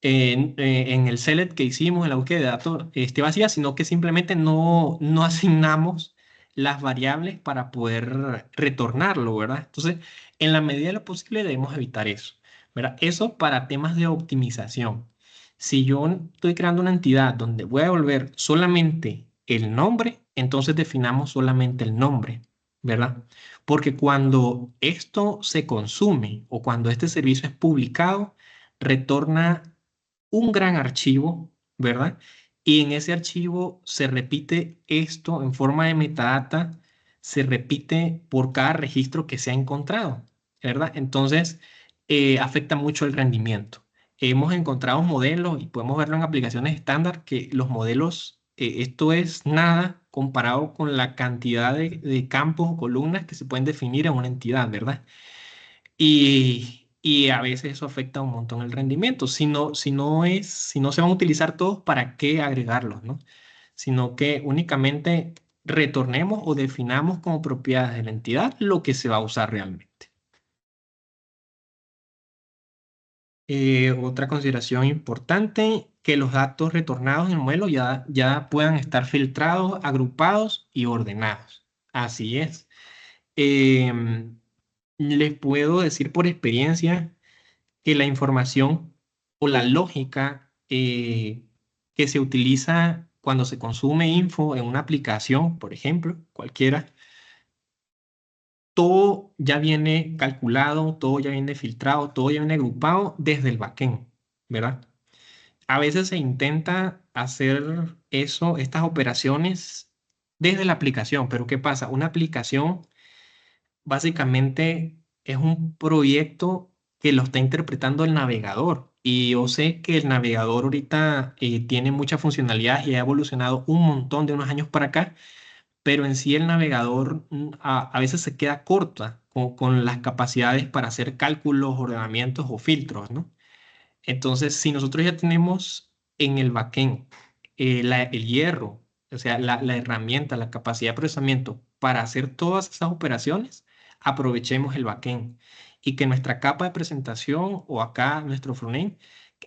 en el select que hicimos en la búsqueda de datos esté vacía, sino que simplemente no asignamos las variables para poder retornarlo, ¿verdad? Entonces, en la medida de lo posible debemos evitar eso, ¿verdad? Eso para temas de optimización. Si yo estoy creando una entidad donde voy a devolver solamente el nombre, entonces definamos solamente el nombre, ¿verdad? Porque cuando esto se consume o cuando este servicio es publicado, retorna un gran archivo, ¿verdad? Y en ese archivo se repite esto en forma de metadata, se repite por cada registro que se ha encontrado, ¿verdad? Entonces, afecta mucho el rendimiento. Hemos encontrado modelos y podemos verlo en aplicaciones estándar que los modelos, esto es nada comparado con la cantidad de campos o columnas que se pueden definir en una entidad, ¿verdad? Y a veces eso afecta un montón el rendimiento. Si no se van a utilizar todos, ¿para qué agregarlos, no? Sino que únicamente retornemos o definamos como propiedades de la entidad lo que se va a usar realmente. Otra consideración importante, que los datos retornados en el modelo ya puedan estar filtrados, agrupados y ordenados. Así es. Em, Les puedo decir por experiencia que la información o la lógica que se utiliza cuando se consume info en una aplicación, por ejemplo, cualquiera, todo ya viene calculado, todo ya viene filtrado, todo ya viene agrupado desde el backend, ¿verdad? A veces se intenta hacer eso, estas operaciones desde la aplicación, pero ¿qué pasa? Una aplicación básicamente es un proyecto que lo está interpretando el navegador. Y yo sé que el navegador ahorita tiene mucha funcionalidad y ha evolucionado un montón de unos años para acá, pero en sí el navegador a veces se queda corta con las capacidades para hacer cálculos, ordenamientos o filtros, ¿no? Entonces, si nosotros ya tenemos en el backend el hierro, o sea, la herramienta, la capacidad de procesamiento para hacer todas esas operaciones, aprovechemos el backend y que nuestra capa de presentación o acá nuestro frontend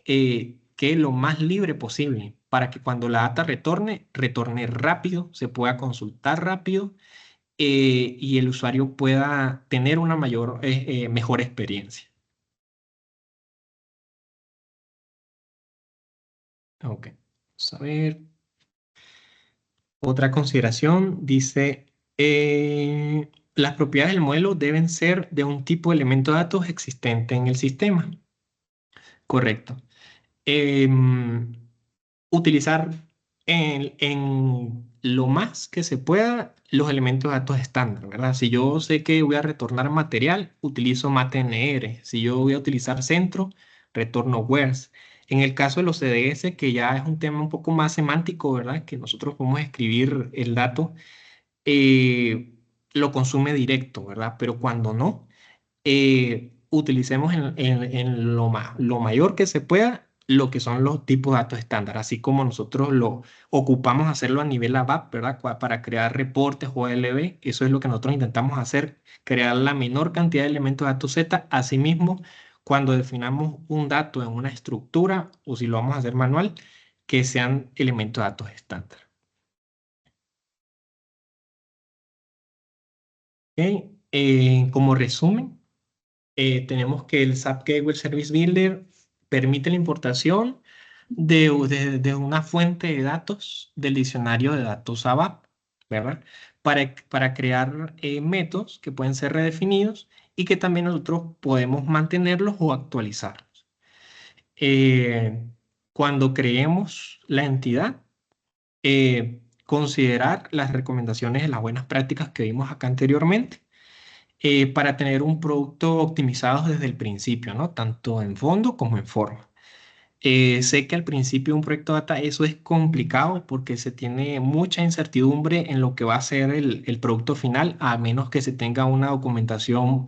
quede lo más libre posible para que cuando la data retorne rápido, se pueda consultar rápido y el usuario pueda tener una mejor experiencia. Ok, vamos a ver. Otra consideración dice, las propiedades del modelo deben ser de un tipo de elemento de datos existente en el sistema. Correcto. Em, Utilizar en lo más que se pueda los elementos de datos estándar, ¿verdad? Si yo sé que voy a retornar material, utilizo MateNR. Si yo voy a utilizar centro, retorno wheres. En el caso de los CDS, que ya es un tema un poco más semántico, ¿verdad? Que nosotros podemos escribir el dato, eh, lo consume directo, ¿verdad? Pero cuando no, utilicemos en lo mayor que se pueda lo que son los tipos de datos estándar, así como nosotros lo ocupamos hacerlo a nivel ABAP, ¿verdad? Para crear reportes o OLB, eso es lo que nosotros intentamos hacer, crear la menor cantidad de elementos de datos Z. Asimismo, cuando definamos un dato en una estructura, o si lo vamos a hacer manual, que sean elementos de datos estándar. Ok, como resumen, tenemos que el SAP Gateway Service Builder permite la importación de una fuente de datos del diccionario de datos ABAP, ¿verdad? Para crear métodos que pueden ser redefinidos y que también nosotros podemos mantenerlos o actualizarlos. Cuando creemos la entidad, considerar las recomendaciones de las buenas prácticas que vimos acá anteriormente para tener un producto optimizado desde el principio, ¿no? Tanto en fondo como en forma. Sé que al principio de un proyecto data eso es complicado porque se tiene mucha incertidumbre en lo que va a ser el producto final, a menos que se tenga una documentación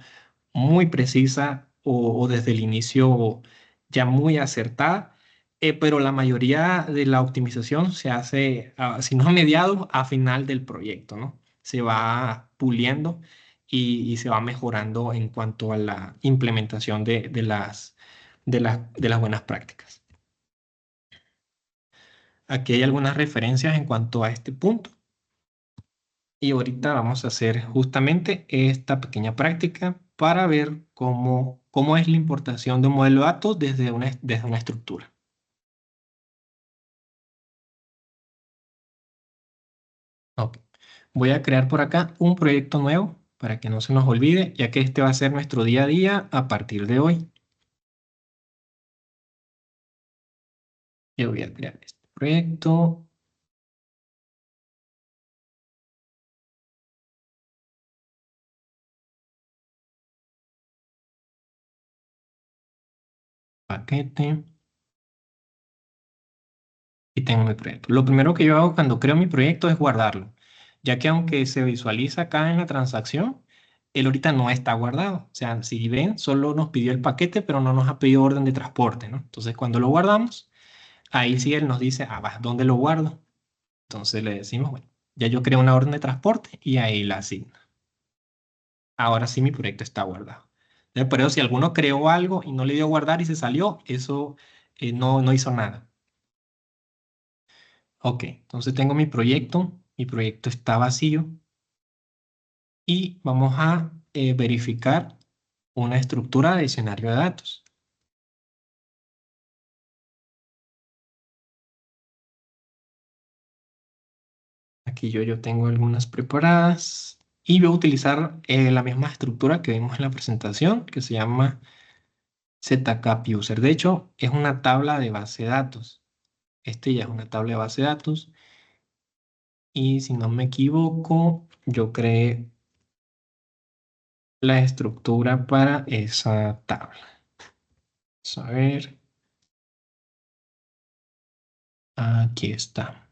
muy precisa o desde el inicio ya muy acertada. Pero la mayoría de la optimización se hace, si no a mediados, a final del proyecto, ¿no? Se va puliendo y se va mejorando en cuanto a la implementación de las buenas prácticas. Aquí hay algunas referencias en cuanto a este punto. Y ahorita vamos a hacer justamente esta pequeña práctica para ver cómo es la importación de un modelo de datos desde una estructura. Ok. Voy a crear por acá un proyecto nuevo para que no se nos olvide, ya que este va a ser nuestro día a día a partir de hoy. Yo voy a crear este proyecto. Paquete. Y tengo mi proyecto. Lo primero que yo hago cuando creo mi proyecto es guardarlo, ya que aunque se visualiza acá en la transacción, él ahorita no está guardado. O sea, si ven, solo nos pidió el paquete, pero no nos ha pedido orden de transporte, ¿no? Entonces, cuando lo guardamos, ahí sí él nos dice, va, ¿dónde lo guardo? Entonces le decimos, bueno, ya yo creo una orden de transporte y ahí la asigno. Ahora sí mi proyecto está guardado. Pero si alguno creó algo y no le dio guardar y se salió, eso no hizo nada. Ok, entonces tengo mi proyecto está vacío y vamos a verificar una estructura de escenario de datos. Aquí yo tengo algunas preparadas y voy a utilizar la misma estructura que vimos en la presentación que se llama ZCAP-User. De hecho, es una tabla de base de datos. Este ya es una tabla de base de datos y si no me equivoco, yo creé la estructura para esa tabla. Vamos a ver. Aquí está.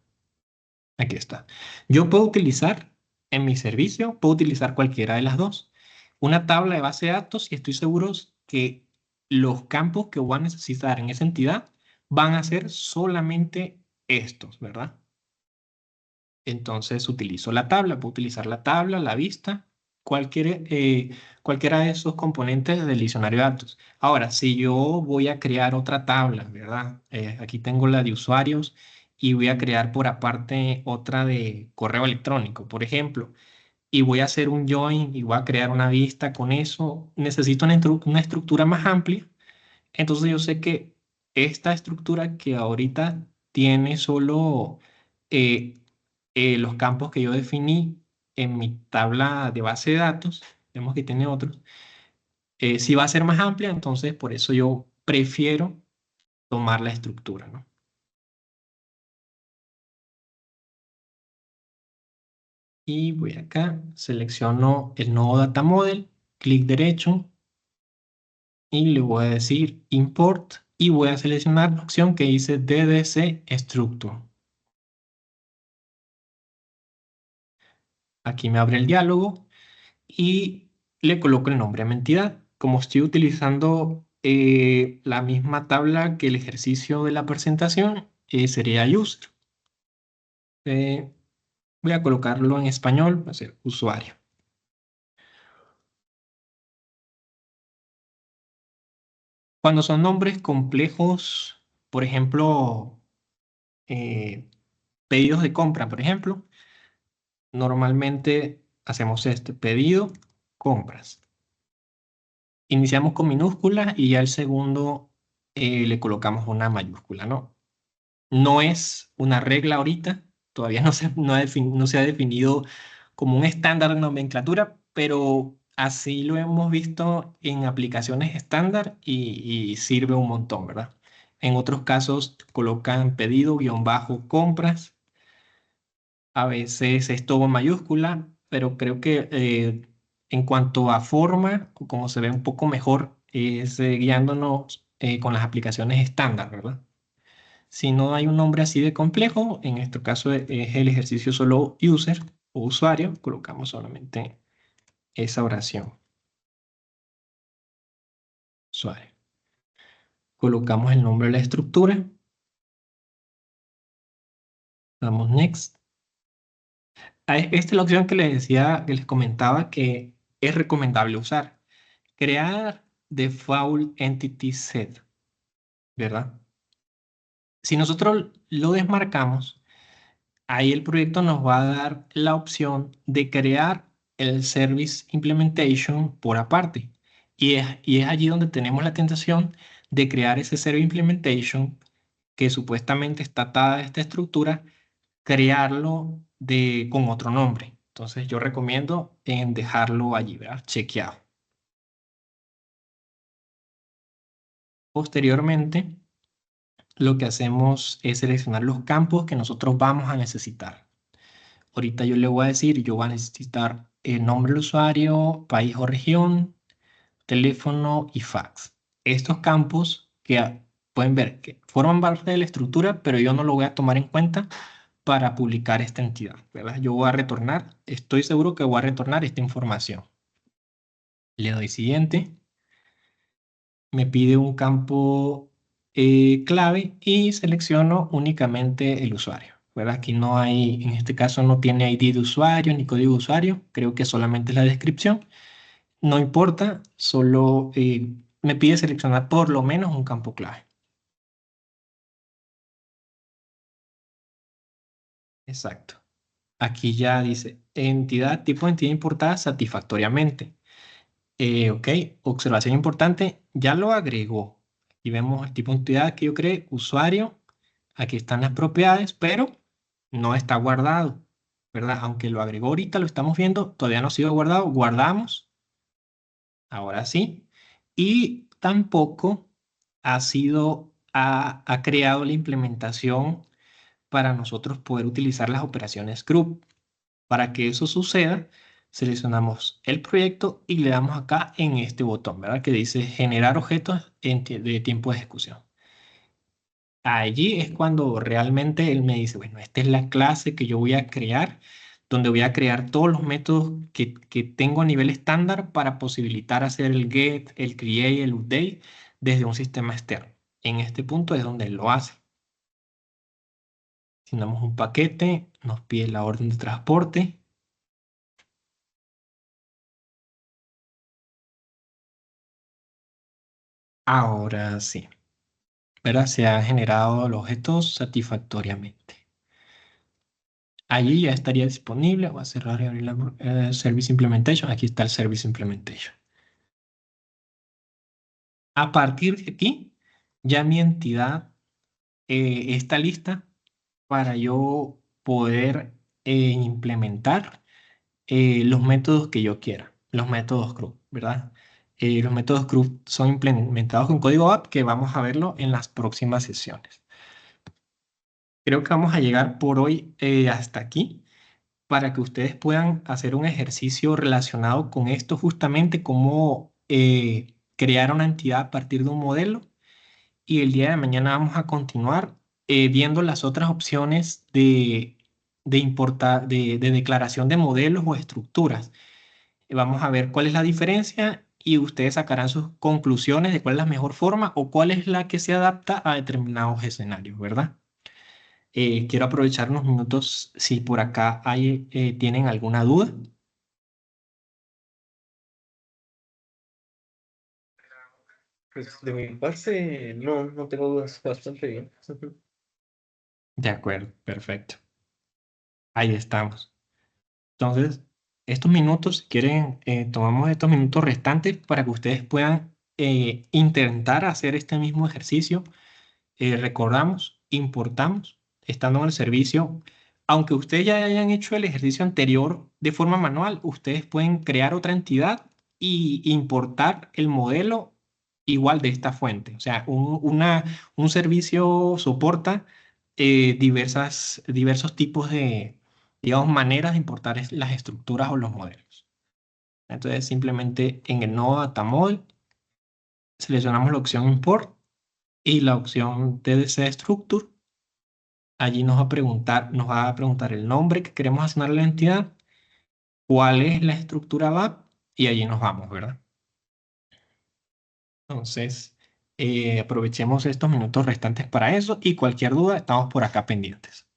Aquí está. Yo puedo utilizar en mi servicio, puedo utilizar cualquiera de las dos. Una tabla de base de datos y estoy seguro que los campos que voy a necesitar en esa entidad van a ser solamente estos, ¿verdad? Entonces utilizo la tabla, puedo utilizar la tabla, la vista, cualquiera de esos componentes del diccionario de datos. Ahora, si yo voy a crear otra tabla, ¿verdad? Aquí tengo la de usuarios y voy a crear por aparte otra de correo electrónico, por ejemplo, y voy a hacer un join y voy a crear una vista con eso, necesito una estructura más amplia. Entonces yo sé que esta estructura que ahorita tiene solo eh, los campos que yo definí en mi tabla de base de datos, vemos que tiene otros, si va a ser más amplia, entonces por eso yo prefiero tomar la estructura, ¿no? Y voy acá, selecciono el nodo Data Model, clic derecho y le voy a decir Import y voy a seleccionar la opción que dice DDC Structure. Aquí me abre el diálogo y le coloco el nombre a mi entidad. Como estoy utilizando la misma tabla que el ejercicio de la presentación, sería user. Voy a colocarlo en español, va a ser usuario. Cuando son nombres complejos, por ejemplo, pedidos de compra, por ejemplo, normalmente hacemos este pedido, compras. Iniciamos con minúsculas y ya el segundo le colocamos una mayúscula, ¿no? No es una regla ahorita, todavía no se ha definido como un estándar de nomenclatura, pero así lo hemos visto en aplicaciones estándar y sirve un montón, ¿verdad? En otros casos colocan pedido, guión bajo, compras. A veces es todo mayúscula, pero creo que en cuanto a forma, como se ve un poco mejor, es guiándonos con las aplicaciones estándar, ¿verdad? Si no hay un nombre así de complejo, en este caso es el ejercicio solo user o usuario, colocamos solamente esa oración. Usuario. Colocamos el nombre de la estructura. Damos next. Esta es la opción que les decía, que les comentaba que es recomendable usar. Crear default entity set, ¿verdad? Si nosotros lo desmarcamos, ahí el proyecto nos va a dar la opción de crear el service implementation por aparte. Y es allí donde tenemos la tentación de crear ese service implementation que supuestamente está atada a esta estructura, crearlo con otro nombre. Entonces yo recomiendo en dejarlo allí, ¿verdad? Chequeado. Posteriormente, lo que hacemos es seleccionar los campos que nosotros vamos a necesitar. Ahorita yo le voy a decir, yo voy a necesitar el nombre del usuario, país o región, teléfono y fax. Estos campos que pueden ver que forman parte de la estructura, pero yo no lo voy a tomar en cuenta para publicar esta entidad, ¿verdad? Yo voy a retornar, estoy seguro que voy a retornar esta información. Le doy siguiente. Me pide un campo clave y selecciono únicamente el usuario, ¿verdad? Aquí no hay, en este caso no tiene ID de usuario ni código de usuario, creo que solamente es la descripción. No importa, solo me pide seleccionar por lo menos un campo clave. Exacto. Aquí ya dice entidad, tipo de entidad importada satisfactoriamente. Ok, observación importante, ya lo agregó. Y vemos el tipo de entidad que yo creé, usuario. Aquí están las propiedades, pero no está guardado, ¿verdad? Aunque lo agregó ahorita, lo estamos viendo, todavía no ha sido guardado. Guardamos, ahora sí. Y tampoco ha creado la implementación para nosotros poder utilizar las operaciones group. Para que eso suceda, seleccionamos el proyecto y le damos acá en este botón, ¿verdad? Que dice generar objetos de tiempo de ejecución. Allí es cuando realmente él me dice, bueno, esta es la clase que yo voy a crear, donde voy a crear todos los métodos que tengo a nivel estándar para posibilitar hacer el get, el create, el update desde un sistema externo. En este punto es donde él lo hace. Asignamos un paquete, nos pide la orden de transporte. Ahora sí, ¿verdad? Se han generado los objetos satisfactoriamente. Allí ya estaría disponible. Voy a cerrar y abrir la Service Implementation. Aquí está el Service Implementation. A partir de aquí, ya mi entidad está lista para yo poder implementar los métodos que yo quiera, los métodos CRUD, ¿verdad? Los métodos CRUD son implementados con código app que vamos a verlo en las próximas sesiones. Creo que vamos a llegar por hoy hasta aquí para que ustedes puedan hacer un ejercicio relacionado con esto, justamente cómo crear una entidad a partir de un modelo. Y el día de mañana vamos a continuar viendo las otras opciones de declaración de modelos o estructuras. Vamos a ver cuál es la diferencia y ustedes sacarán sus conclusiones de cuál es la mejor forma o cuál es la que se adapta a determinados escenarios, ¿verdad? Quiero aprovechar unos minutos si por acá tienen alguna duda. Pues de mi parte, no tengo dudas, bastante bien. De acuerdo, perfecto. Ahí estamos. Entonces, estos minutos, si quieren, tomamos estos minutos restantes para que ustedes puedan intentar hacer este mismo ejercicio. Recordamos, importamos, estando en el servicio. Aunque ustedes ya hayan hecho el ejercicio anterior de forma manual, ustedes pueden crear otra entidad y importar el modelo igual de esta fuente. O sea, un servicio soporta diversos tipos de, digamos, maneras de importar las estructuras o los modelos. Entonces, simplemente en el nodo Data Model seleccionamos la opción Import y la opción TDC Structure Allí nos va a preguntar el nombre que queremos asignar a la entidad, cuál es la estructura VAP y allí nos vamos, ¿verdad? Entonces, aprovechemos estos minutos restantes para eso y cualquier duda estamos por acá pendientes.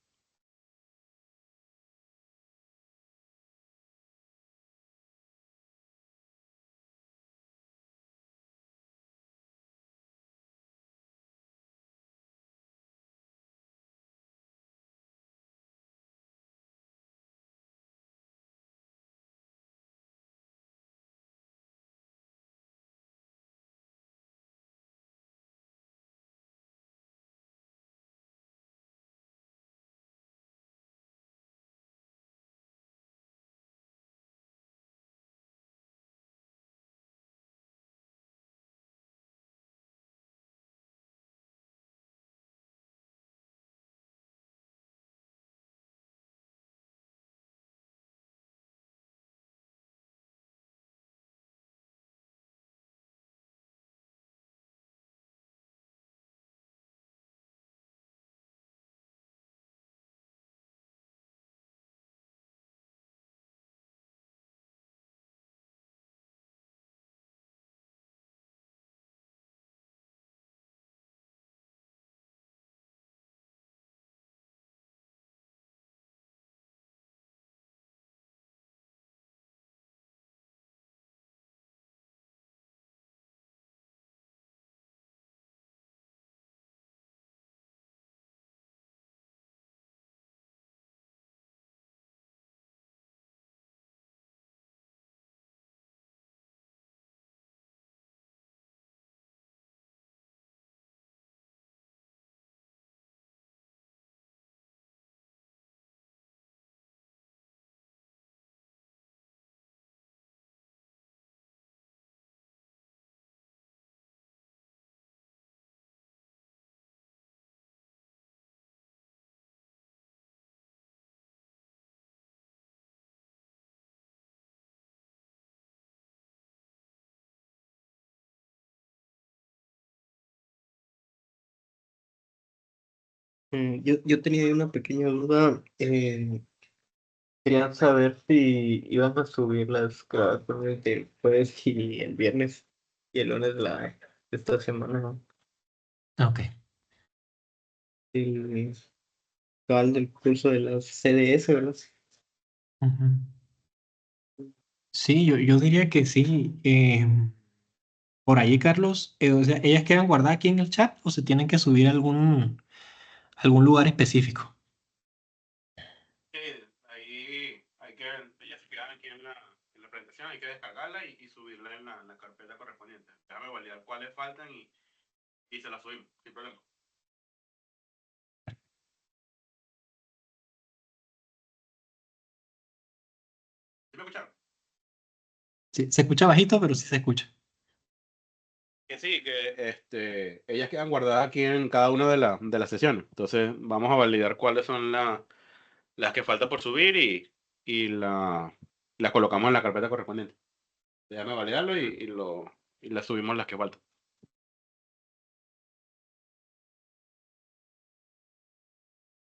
Yo tenía ahí una pequeña duda. Quería saber si iban a subir las grabaciones del jueves y el viernes y el lunes de esta semana, ¿no? Ok. El cabal del curso de las CDS, ¿verdad? Ujú. Sí, yo diría que sí. Por ahí, Carlos, o sea, ¿ellas quedan guardadas aquí en el chat o se tienen que subir a algún lugar específico? Sí, ahí hay que, ellas se quedan aquí en la presentación, hay que descargarla y subirla en la carpeta correspondiente. Déjame validar cuáles faltan y se las subimos, sin problema. ¿Sí me escucharon? Sí, se escucha bajito, pero sí se escucha. Que sí, que ellas quedan guardadas aquí en cada una de las sesiones. Entonces vamos a validar cuáles son las que falta por subir y las colocamos en la carpeta correspondiente. Déjame validarlo y las subimos las que faltan.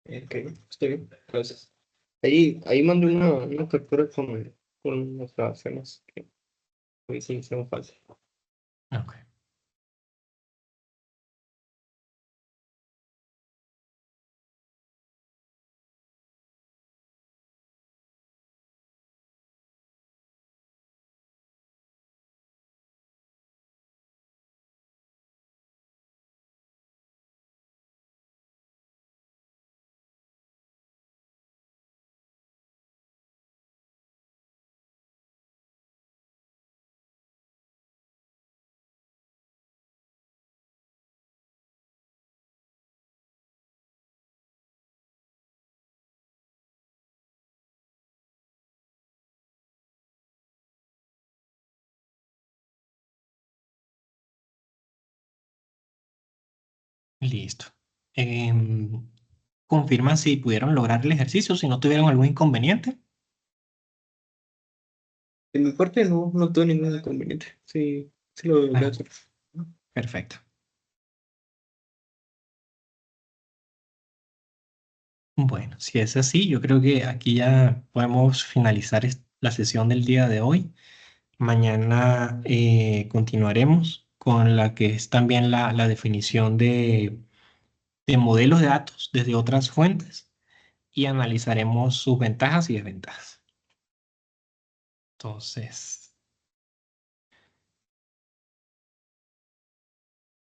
Ok, está bien, gracias. Ahí mandé una captura con las grabaciones que hoy sí hicieron falta. Ok. Listo. Em, Confirman si pudieron lograr el ejercicio, si no tuvieron algún inconveniente. De mi parte no tuve ningún inconveniente. Sí, sí lo logré Ah, hacer. perfecto. Bueno, si es así, yo creo que aquí ya podemos finalizar la sesión del día de hoy. Mañana continuaremos con la que es también la definición de modelos de datos desde otras fuentes y analizaremos sus ventajas y desventajas. Entonces,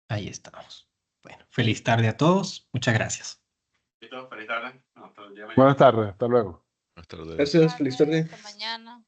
ahí estamos. Bueno, feliz tarde a todos. Muchas gracias. Listo, feliz tarde. Hasta el día de mañana. Buenas tardes, hasta luego. Buenas tardes. Gracias, feliz tarde. Hasta mañana.